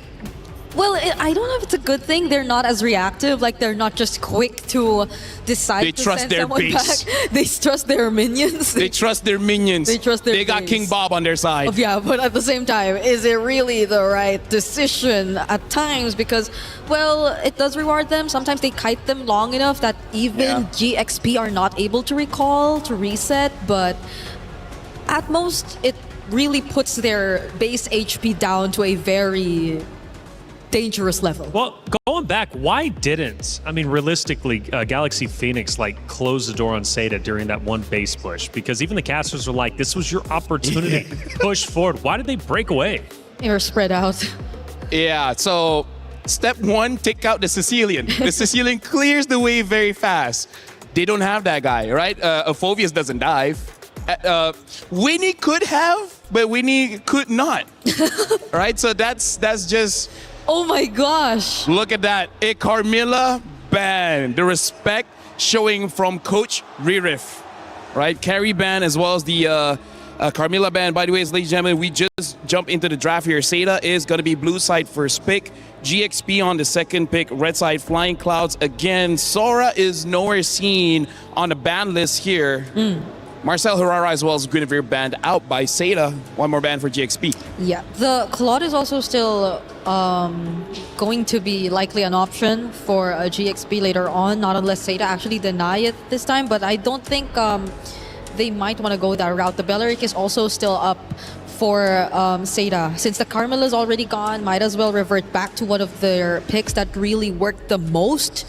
Well, I don't know if it's a good thing. They're not as reactive. Like, they're not just quick to decide They to trust send their someone base. back. They trust their minions. They trust their minions. They trust their They got base. King Bob on their side. Yeah, but at the same time, is it really the right decision at times? Because, well, it does reward them. Sometimes they kite them long enough that even GXP are not able to recall, to reset. But at most, it really puts their base HP down to a very dangerous level. Well, going back, why didn't, I mean, realistically, Galaxy Phoenix, like, close the door on SAETA during that one base push? Because even the casters were like, this was your opportunity. Push forward. Why did they break away? They were spread out. Yeah, so step 1, take out the Sicilian. The Sicilian clears the wave very fast. They don't have that guy, right? Phoveus doesn't dive. Winnie could have, but Winnie could not. Right? So that's just... Oh my gosh. Look at that. A Carmilla ban. The respect showing from Coach Ririf. Right? Carry ban as well as the Carmilla ban. By the way, ladies and gentlemen, we just jump into the draft here. SAETA is going to be blue side first pick. GXP on the second pick. Red side Flying Clouds again. Sora is nowhere seen on the ban list here. Marcel Herrera as well as Guinevere banned out by SAETA. One more ban for GXP. Yeah, the Claude is also still going to be likely an option for a GXP later on, not unless SAETA actually deny it this time. But I don't think they might want to go that route. The Belleric is also still up for SAETA. Since the Carmilla is already gone, might as well revert back to one of their picks that really worked the most.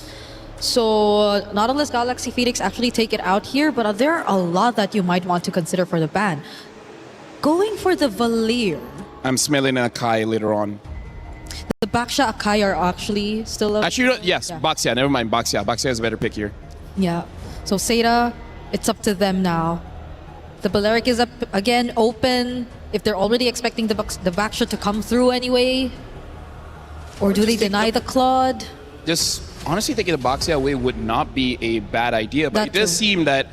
So not unless Galaxy Phoenix actually take it out here, but there are a lot that you might want to consider for the ban. Going for the Valir. I'm smelling an Akai later on. The Baksha Akai are actually still up. Actually, yes, Yeah. Baxia. Never mind, Baxia. Baxia is a better pick here. Yeah. So SAETA, it's up to them now. The Balearic is up again, open. If they're already expecting the Baksha to come through anyway. Or do they deny the Claude? Just honestly thinking the Baxia away would not be a bad idea, but That it does too. seem that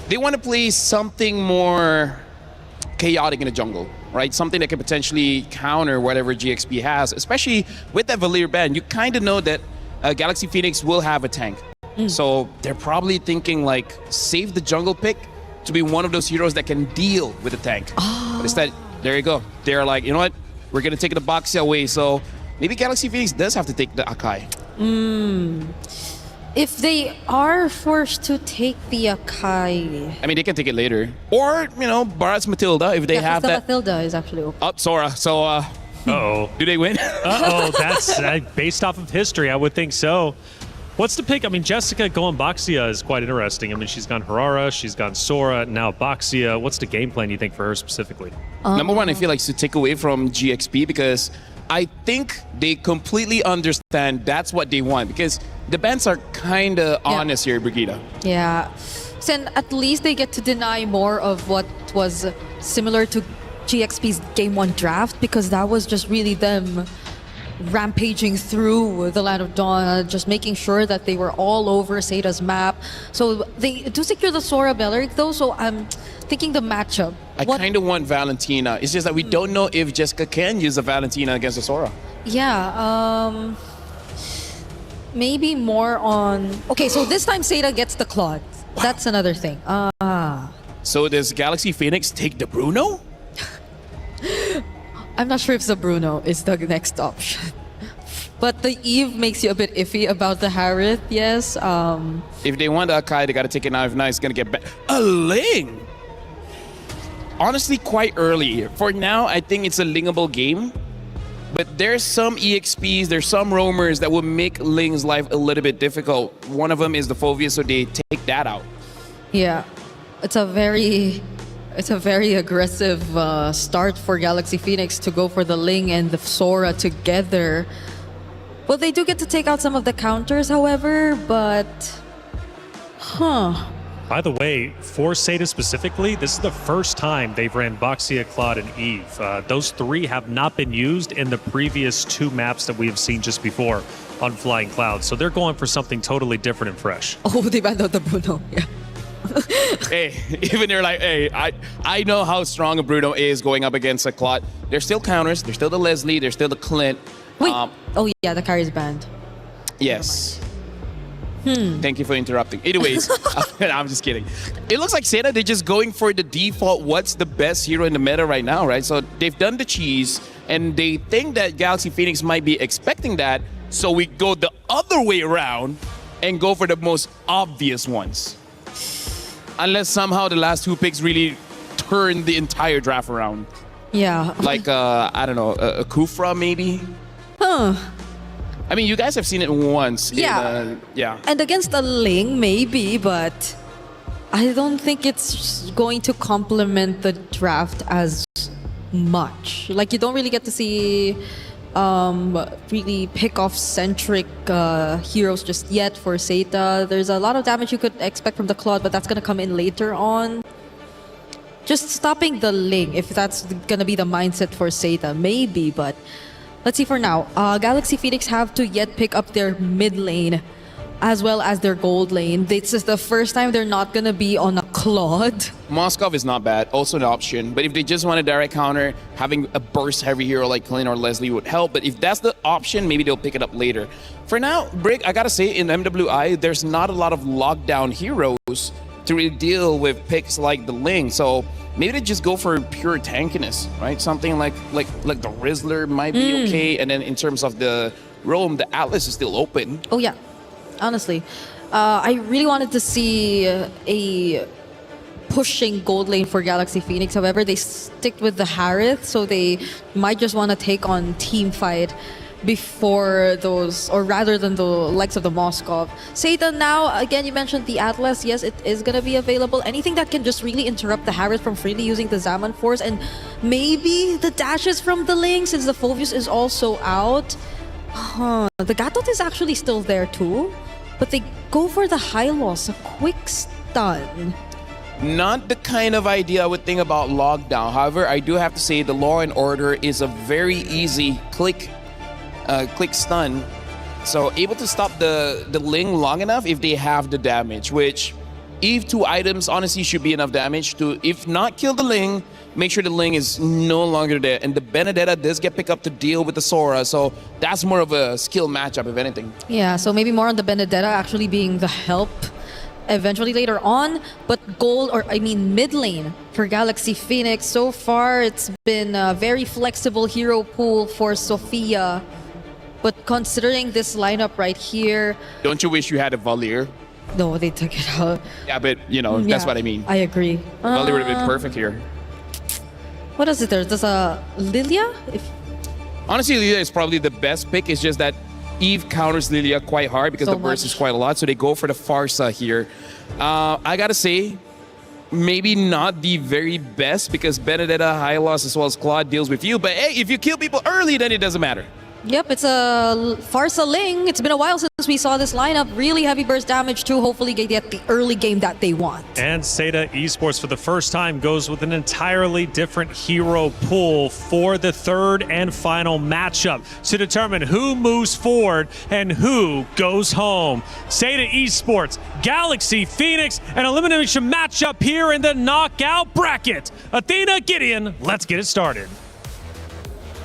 they want to play something more chaotic in the jungle, right? Something that can potentially counter whatever GXP has, especially with that Valir ban. You kind of know that Galaxy Phoenix will have a tank. So they're probably thinking like, save the jungle pick to be one of those heroes that can deal with the tank. But instead, there you go. They're like, you know what? We're going to take the Baxia away. So maybe Galaxy Phoenix does have to take the Akai. If they are forced to take the Akai... I mean, they can take it later. Or, you know, Barat's Matilda, if they have that. Matilda is actually open. Up, Sora. So, Uh-oh. do they win? Uh-oh, that's based off of history, I would think so. What's the pick? I mean, Jessica going Baxia is quite interesting. I mean, she's gone Herrera, she's gone Sora, now Baxia. What's the game plan, you think, for her specifically? Number one, I feel like to take away from GXP because I think they completely understand that's what they want because the bans are kind of honest here, Brigida. Yeah. So at least they get to deny more of what was similar to GXP's Game 1 draft because that was just really them rampaging through the Land of Dawn, just making sure that they were all over SAETA's map. So they do secure the Sora Belleric though, so I'm thinking the matchup. I kind of want Valentina. It's just that we don't know if Jessica can use a Valentina against a Sora. Yeah, maybe more on... Okay, so this time SAETA gets the Claude. Wow. That's another thing. So does Galaxy Phoenix take the Bruno? I'm not sure if the Bruno is the next option. But the Eve makes you a bit iffy about the Harith, yes. If they want the Akai, they got to take it now. If not, it's going to get back. A Ling! Honestly, quite early. For now, I think it's a Lingable game. But there's some EXPs, there's some roamers that will make Ling's life a little bit difficult. One of them is the Fovea, so they take that out. Yeah, it's a very aggressive start for Galaxy Phoenix to go for the Ling and the Sora together. Well, they do get to take out some of the counters, however, but... By the way, for SAETA specifically, this is the first time they've ran Boxia, Claude, and Eve. Those three have not been used in the previous two maps that we have seen just before on Flying Clouds. So they're going for something totally different and fresh. Oh, they banned out the Bruno. Yeah. Hey, even they're like, hey, I know how strong a Bruno is going up against a Claude. There's still counters. There's still the Leslie. There's still the Clint. Wait. Oh, yeah, the carry's banned. Yes. Thank you for interrupting. Anyways, I'm just kidding. It looks like SAETA, they're just going for the default, what's the best hero in the meta right now, right? So they've done the cheese, and they think that Galaxy Phoenix might be expecting that, so we go the other way around and go for the most obvious ones. Unless somehow the last two picks really turn the entire draft around. Yeah. Like, I don't know, a Kufra maybe? I mean, you guys have seen it once. Yeah. Yeah. And against a Ling, maybe, but I don't think it's going to complement the draft as much. Like, you don't really get to see really pick-off-centric heroes just yet for SAETA. There's a lot of damage you could expect from the Claude, but that's going to come in later on. Just stopping the Ling, if that's going to be the mindset for SAETA, maybe, but... Let's see for now. Galaxy Phoenix have to yet pick up their mid lane as well as their gold lane. This is the first time they're not going to be on a Claude. Moskov is not bad, also an option. But if they just want a direct counter, having a burst heavy hero like Clint or Leslie would help. But if that's the option, maybe they'll pick it up later. For now, Brig, I gotta say, in MWI, there's not a lot of lockdown heroes to really deal with picks like the Ling. So maybe they just go for pure tankiness, right? Something like the Rizzler might be okay. And then in terms of the roam, the Atlas is still open. Oh yeah, honestly. I really wanted to see a pushing gold lane for Galaxy Phoenix. However, they stick with the Harith, so they might just want to take on team fight before those, or rather than the likes of the Moskov. SAETA now, again, you mentioned the Atlas. Yes, it is going to be available. Anything that can just really interrupt the Harith from freely using the Zaman Force, and maybe the dashes from the Ling, since the Phoveus is also out. The Gatot is actually still there too, but they go for the high loss, a quick stun. Not the kind of idea I would think about lockdown. However, I do have to say the Law and Order is a very easy click stun. So able to stop the Ling long enough if they have the damage, which Eve 2 items honestly should be enough damage to, if not kill the Ling, make sure the Ling is no longer there. And the Benedetta does get picked up to deal with the Sora, so that's more of a skill matchup if anything. Yeah, so maybe more on the Benedetta actually being the help eventually later on, but mid lane for Galaxy Phoenix. So far, it's been a very flexible hero pool for Sophia. But considering this lineup right here... Don't you wish you had a Valier? No, they took it out. Yeah, but, that's what I mean. I agree. Valier would have been perfect here. What is it there? There's a Lilia? Honestly, Lilia is probably the best pick. It's just that Eve counters Lilia quite hard because the burst is quite a lot. So they go for the Farsa here. I gotta say, maybe not the very best because Benedetta, High Loss, as well as Claude deals with you. But hey, if you kill people early, then it doesn't matter. Yep, it's a Farsa Ling. It's been a while since we saw this lineup. Really heavy burst damage too. Hopefully they get the early game that they want. And SAETA Esports for the first time goes with an entirely different hero pool for the third and final matchup to determine who moves forward and who goes home. SAETA Esports, Galaxy Phoenix, an elimination matchup here in the knockout bracket. Athena, Gideon, let's get it started.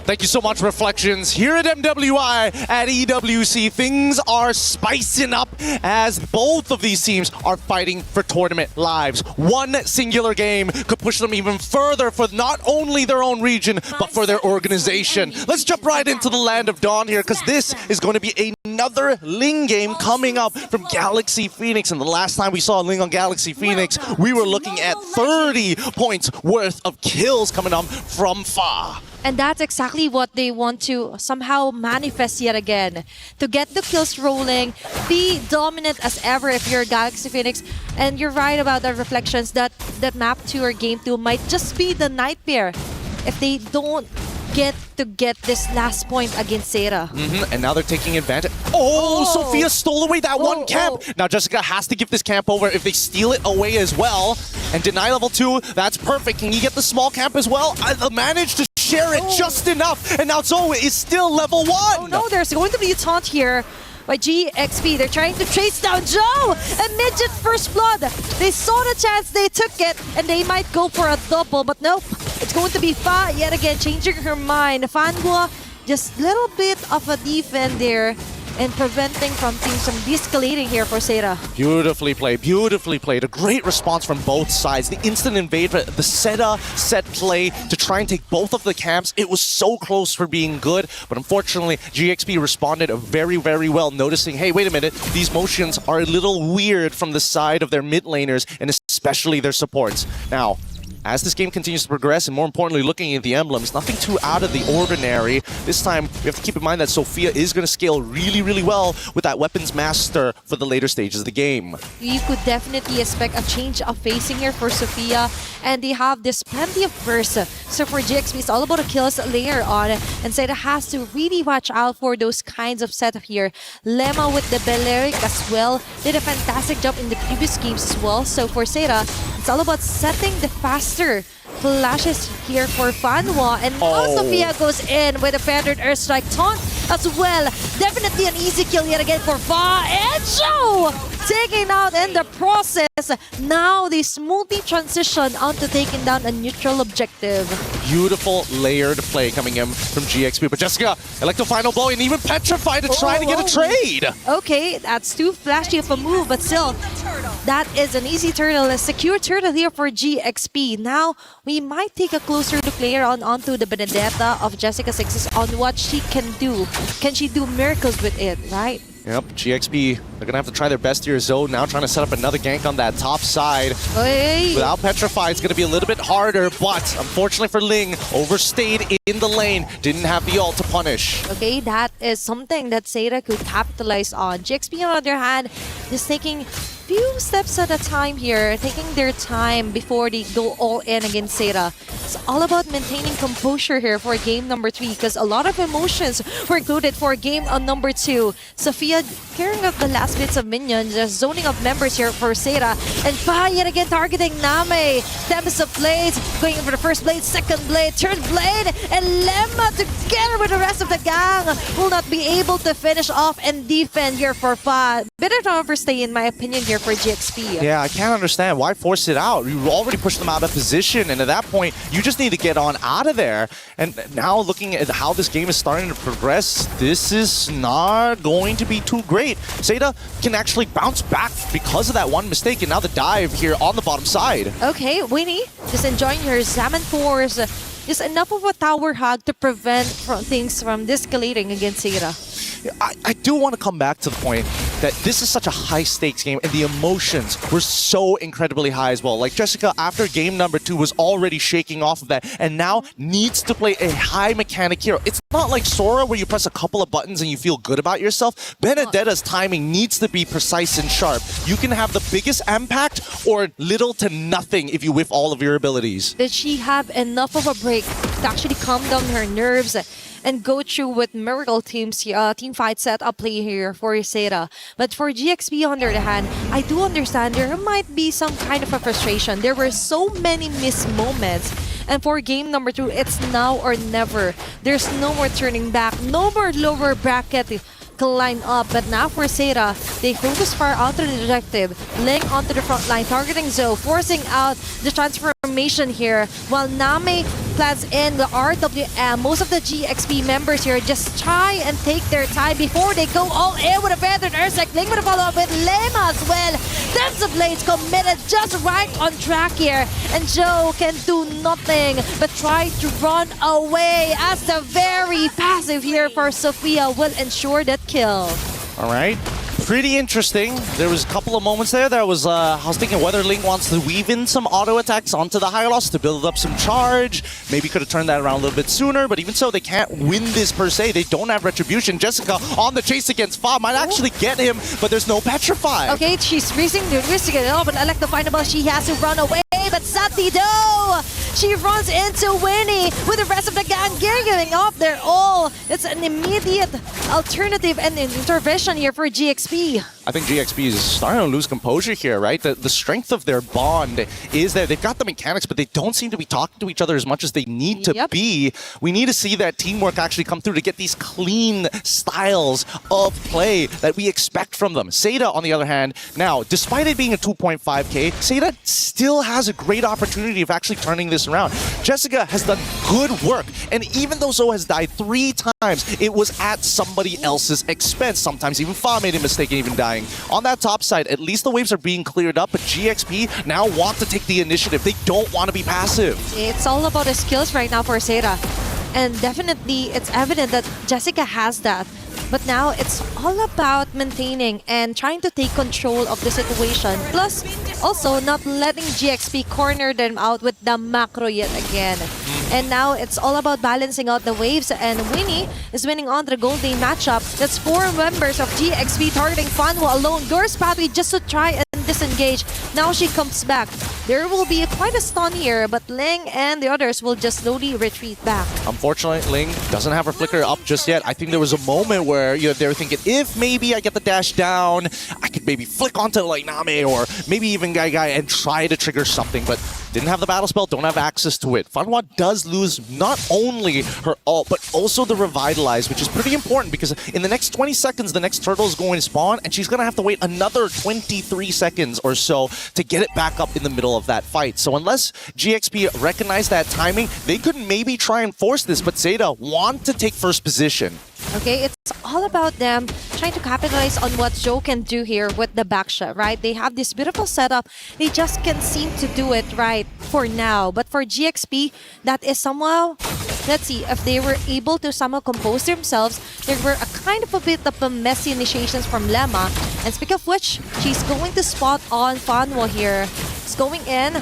Thank you so much, Reflections. Here at MWI, at EWC, things are spicing up as both of these teams are fighting for tournament lives. One singular game could push them even further for not only their own region, but for their organization. Let's jump right into the Land of Dawn here, because this is going to be another Ling game coming up from Galaxy Phoenix. And the last time we saw Ling on Galaxy Phoenix, we were looking at 30 points worth of kills coming up from Fa. And that's exactly what they want to somehow manifest yet again. To get the kills rolling, be dominant as ever if you're Galaxy Phoenix. And you're right about the Reflections that map 2 or game 2 might just be the nightmare if they don't get this last point against SAETA. And now they're taking advantage. Oh, Sophia stole away that one camp. Now Jessica has to give this camp over if they steal it away as well. And deny level 2, that's perfect. Can you get the small camp as well? I managed to share it just enough. And now Zoe is still level 1. Oh no, there's going to be a taunt here by GXP. They're trying to chase down Joe! A midget first blood! They saw the chance, they took it, and they might go for a double, but nope. It's going to be Fa yet again, changing her mind. Fangua, just a little bit of a defend there and preventing from things from de-escalating here for SAETA. Beautifully played, beautifully played. A great response from both sides. The instant invade, the set play to try and take both of the camps. It was so close for being good, but unfortunately, GXP responded very, very well, noticing, hey, wait a minute, these motions are a little weird from the side of their mid laners, and especially their supports. Now, as this game continues to progress, and more importantly, looking at the emblems, nothing too out of the ordinary. This time, we have to keep in mind that Sophia is going to scale really, really well with that Weapons Master for the later stages of the game. You could definitely expect a change of facing here for Sophia, and they have this plenty of burst. So for GXP, it's all about the kills later on, and SAETA has to really watch out for those kinds of setup here. Lemma with the Balearic as well did a fantastic job in the previous games as well. So for SAETA, it's all about setting the faster flashes here for Fanwa, and Sophia goes in with a feathered airstrike taunt as well. Definitely an easy kill yet again for Fa, and Joe taking out in the process. Now they smoothly transition onto taking down a neutral objective. Beautiful layered play coming in from GXP, but Jessica, Electro final blow and even Petrify to try to get a trade. Okay, that's too flashy of a move, but still, that is an easy turtle, a secure turtle here for GXP. Now, we might take a closer look later on onto the Benedetta of Jessica 6 on what she can do. Can she do miracles with it, right? Yep, GXP, they're going to have to try their best here. Zoe now trying to set up another gank on that top side. Hey. Without Petrify, it's going to be a little bit harder, but unfortunately for Ling, overstayed in the lane, didn't have the ult to punish. Okay, that is something that SAETA could capitalize on. GXP, on the other hand, is taking few steps at a time here, taking their time before they go all in against SAETA. It's all about maintaining composure here for game number 3, because a lot of emotions were included for game on number 2. Sophia carrying up the last bits of minions, just zoning up members here for SAETA, and Fa yet again targeting Name. Tempest of Blades, going in for the first blade, second blade, third blade, and Lemma together with the rest of the gang will not be able to finish off and defend here for Fa. Better to overstay in my opinion here for GXP. Yeah, I can't understand. Why force it out? You already pushed them out of position, and at that point, you just need to get on out of there. And now looking at how this game is starting to progress, this is not going to be too great. SAETA can actually bounce back because of that one mistake, and now the dive here on the bottom side. Okay, Winnie, just enjoying her Zaman Force. Just enough of a tower hug to prevent things from de-escalating against SAETA. I do want to come back to the point that this is such a high-stakes game, and the emotions were so incredibly high as well. Like Jessica, after game number 2, was already shaking off of that, and now needs to play a high mechanic hero. It's not like Sora, where you press a couple of buttons and you feel good about yourself. Benedetta's timing needs to be precise and sharp. You can have the biggest impact or little to nothing if you whiff all of your abilities. Did she have enough of a break to actually calm down her nerves and go through with miracle team fight setup play here for SAETA. But for GXP on the other hand, I do understand there might be some kind of a frustration. There were so many missed moments. And for game number 2, it's now or never. There's no more turning back, no more lower bracket can line up. But now for SAETA, they focus fire onto the objective, laying onto the front line, targeting Zoe, forcing out the transformation here, while Name plans in the RWM. Most of the GXP members here just try and take their time before they go all in with a feathered Ursak. Link with a follow-up with Lema as well. That's the Blades committed just right on track here. And Joe can do nothing but try to run away as the very passive here for Sophia will ensure that kill. All right. Pretty interesting. There was a couple of moments there. I was thinking whether Ling wants to weave in some auto attacks onto the Hylos to build up some charge. Maybe could have turned that around a little bit sooner, but even so, they can't win this per se. They don't have Retribution. Jessica on the chase against Fa might actually get him, but there's no Petrify. Okay, she's risking the risk again. Oh, but I like the findable. She has to run away, but Sati though, she runs into Winnie with the rest of the gang giving up their all. It's an immediate alternative and intervention here for GXP. I think GXP is starting to lose composure here, right? The strength of their bond is there. They've got the mechanics, but they don't seem to be talking to each other as much as they need to be. We need to see that teamwork actually come through to get these clean styles of play that we expect from them. SAETA, on the other hand, now, despite it being a 2.5K, SAETA still has a great opportunity of actually turning this around. Jessica has done good work, and even though Zoe has died 3 times, it was at somebody else's expense. Sometimes even Fa made a mistake and even dying. On that top side, at least the waves are being cleared up, but GXP now want to take the initiative. They don't want to be passive. It's all about the skills right now for SAETA. And definitely, it's evident that Jessica has that. But now, it's all about maintaining and trying to take control of the situation. Plus, also not letting GXP corner them out with the macro yet again. And now, it's all about balancing out the waves. And Winnie is winning on the Gold Day matchup. That's 4 members of GXP targeting Fanwa alone. Girls Pathway just to try and disengage. Now she comes back. There will be quite a stun here, but Ling and the others will just slowly retreat back. Unfortunately, Ling doesn't have her flicker up just yet. I think there was a moment where they were thinking, if maybe I get the dash down, I could maybe flick onto like Name or maybe even Gai and try to trigger something, but didn't have the battle spell, don't have access to it. Fanwa does lose not only her ult, but also the Revitalize, which is pretty important because in the next 20 seconds, the next turtle is going to spawn, and she's going to have to wait another 23 seconds or so to get it back up in the middle of that fight. So unless GXP recognize that timing, they could maybe try and force this, but SAETA want to take first position. Okay, it's all about them trying to capitalize on what Joe can do here with the backshot, right? They have this beautiful setup. They just can't seem to do it right for now. But for GXP, that is somehow... Let's see, if they were able to somehow compose themselves, there were a kind of a bit of a messy initiations from Lemma. And speaking of which, she's going to spot on Fanwa here. It's going in.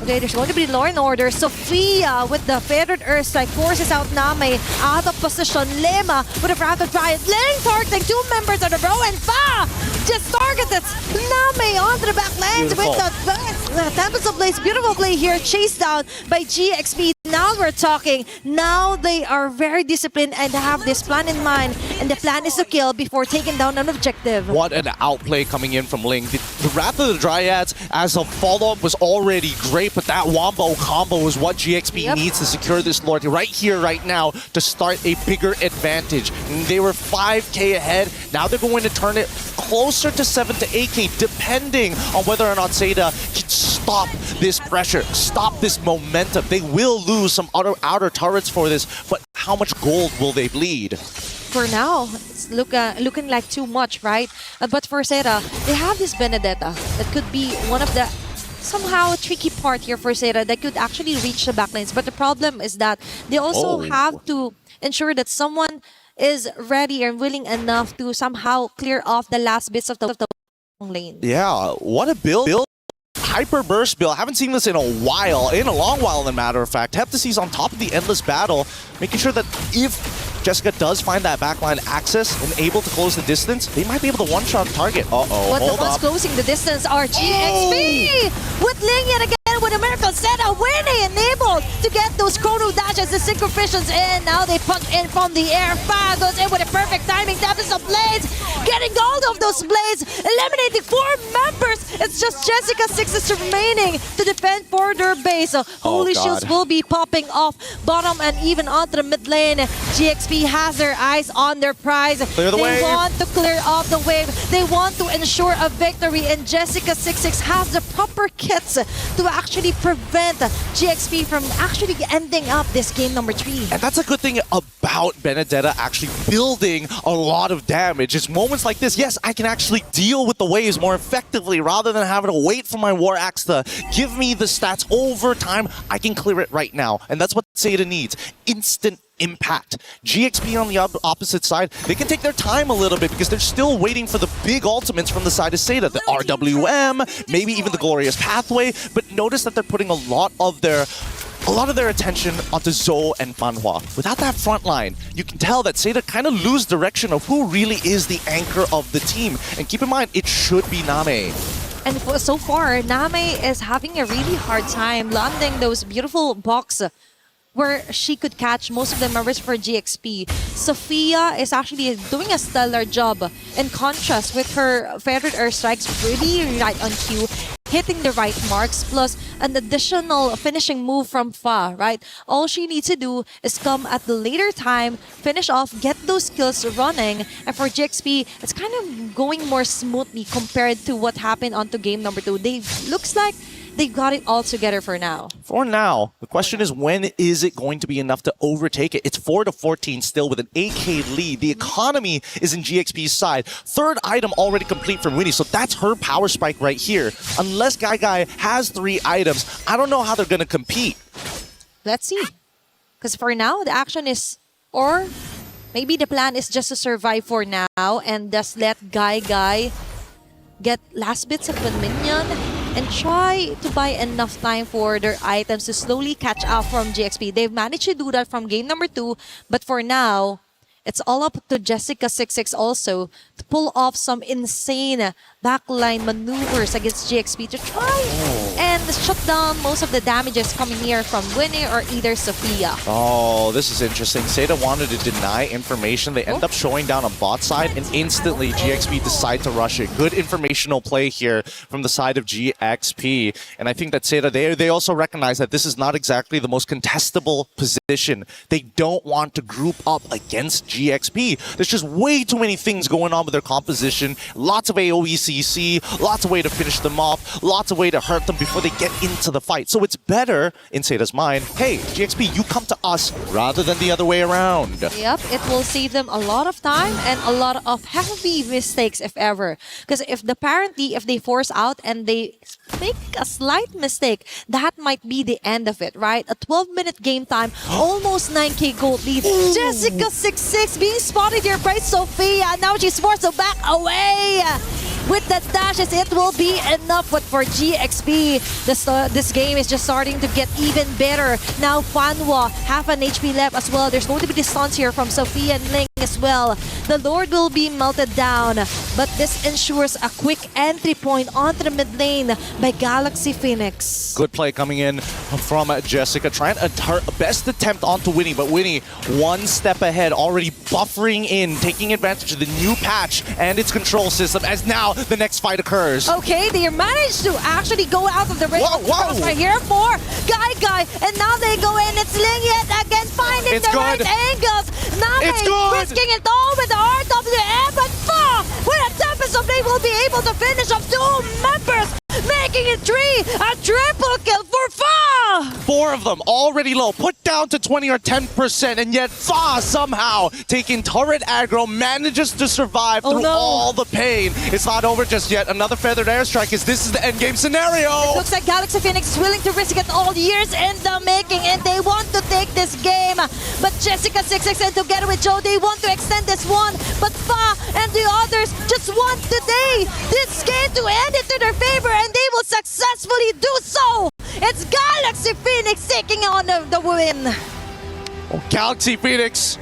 Okay, there's going to be law and order. Sophia with the feathered earth strike forces out Name out of position. Lema with a rapid riot. Ling targeting 2 members of the row, and Fa just targeted Name onto the back lines with the Tempest of Blaze. Beautiful play here, chased down by GXP. Now we're talking. Now they are very disciplined and have this plan in mind. And the plan is to kill before taking down an objective. What an outplay coming in from Ling. The Wrath of the Dryads as a follow-up was already great, but that Wombo combo is what GXP needs to secure this Lord right here, right now, to start a bigger advantage. They were 5K ahead. Now they're going to turn it closer to 7 to 8K, depending on whether or not SAETA can stop this pressure, stop this momentum. They will lose some outer turrets for this, but how much gold will they bleed? For now, it's looking like too much, right? But for SAETA, they have this Benedetta that could be one of the somehow tricky part here for SAETA that could actually reach the backlines. But the problem is that they also have to ensure that someone is ready and willing enough to somehow clear off the last bits of the lane. Yeah, what a build. Hyper burst build. Haven't seen this in a long while, as a matter of fact. Heptacy's on top of the endless battle, making sure that if Jessica does find that backline access and able to close the distance, they might be able to one-shot target. But the ones closing the distance are GXP with Ling yet again. in with a miracle SAETA winning and able to get those chrono dashes, the synchrovisions in. Now they punch in from the air. Fa goes in with a perfect timing. Taps some blades, getting all of those blades, eliminating 4 members. It's just Jessica6 is remaining to defend for their base. Holy shields will be popping off bottom and even onto the mid lane. GXP has their eyes on their prize. Clear the wave. They want to clear off the wave. They want to ensure a victory, and Jessica6 has the proper kits to actually prevent GXP from actually ending up this game number 3. And that's a good thing about Benedetta actually building a lot of damage. It's moments like this, yes, I can actually deal with the waves more effectively rather than having to wait for my War Axe to give me the stats over time. I can clear it right now. And that's what SAETA needs. Instant impact. GXP on the opposite side, they can take their time a little bit because they're still waiting for the big ultimates from the side of SAETA. The RWM, maybe even the Glorious Pathway. But notice that they're putting a lot of their attention onto Zoe and Fanhua. Without that front line, you can tell that SAETA kind of lose direction of who really is the anchor of the team. And keep in mind, it should be Name. And so far, Name is having a really hard time landing those beautiful boxes where she could catch most of the members for GXP. Sophia is actually doing a stellar job. In contrast with her feathered airstrikes, really right on cue, hitting the right marks, plus an additional finishing move from Fa, right? All she needs to do is come at the later time, finish off, get those skills running, and for GXP, it's kind of going more smoothly compared to what happened onto game number 2. Looks like they got it all together for now. For now. The question is, when is it going to be enough to overtake it? It's 4-14 still with an 8K lead. The economy is in GXP's side. Third item already complete from Winnie, so that's her power spike right here. Unless Guy has 3 items, I don't know how they're going to compete. Let's see. Because for now, the action is, or maybe the plan is just to survive for now and just let Guy get last bits of a minion and try to buy enough time for their items to slowly catch up from GXP. They've managed to do that from game number 2, but for now, it's all up to Jessica6 also to pull off some insane backline maneuvers against GXP to try and shut down most of the damages coming here from Winnie or either Sophia. Oh, this is interesting. SAETA wanted to deny information. They end up showing down on bot side, and instantly GXP decide to rush it. Good informational play here from the side of GXP. And I think that SAETA, they also recognize that this is not exactly the most contestable position. They don't want to group up against GXP. There's just way too many things going on with their composition. Lots of AoE CC, lots of way to finish them off, lots of way to hurt them before they get into the fight. So it's better, in SAETA's mind, hey, GXP, you come to us rather than the other way around. Yep, it will save them a lot of time and a lot of heavy mistakes, if ever. Because if they force out and they make a slight mistake, that might be the end of it, right? A 12-minute game time, almost 9K gold lead. Jessica6 being spotted here by Sophia. Now she's forced to back away. With the dashes, it will be enough. But for GXP, this game is just starting to get even better. Now Fanhua, half an HP left as well. There's going to be the stuns here from Sophia and Ling as well. The Lord will be melted down, but this ensures a quick entry point onto the mid lane by Galaxy Phoenix. Good play coming in from Jessica, trying her best attempt onto Winnie, but Winnie one step ahead, already buffering in, taking advantage of the new patch and its control system as now the next fight occurs. Okay, they managed to actually go out of the range right here for Guy, and now they go in. It's Ling yet again, finding the right angles. Now they're risking it all with the RWM, but Fa, with a Tempest of, they will be able to finish off 2 members, making it 3, a triple kill for Fa! 4 of them already low, put down to 20 or 10%, and yet Fa somehow taking turret aggro manages to survive through all the pain. It's not over just yet. Another feathered airstrike this is the endgame scenario. It looks like Galaxy Phoenix is willing to risk it all, years in the making, and they want to take this game. But Jessica6 and together with Joe, they want to extend this one, but Fa and the others just want today this game to end it to their favor, and they will successfully do so. It's Galaxy Phoenix taking on the win. Galaxy Phoenix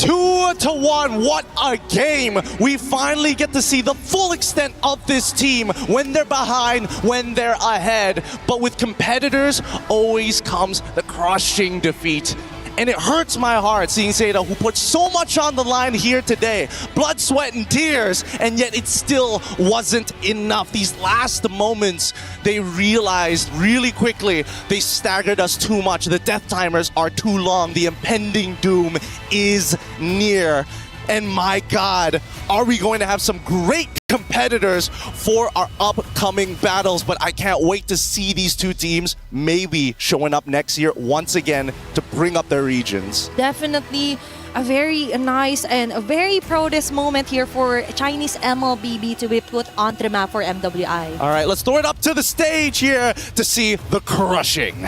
2-1, what a game. We finally get to see the full extent of this team when they're behind, when they're ahead. But with competitors, always comes the crushing defeat. And it hurts my heart seeing SAETA, who put so much on the line here today. Blood, sweat, and tears, and yet it still wasn't enough. These last moments, they realized really quickly they staggered us too much. The death timers are too long. The impending doom is near. And my God, are we going to have some great competitors for our upcoming battles? But I can't wait to see these two teams maybe showing up next year once again to bring up their regions. Definitely a very nice and a very proudest moment here for Chinese MLBB to be put onto the map for MWI. All right, let's throw it up to the stage here to see the crushing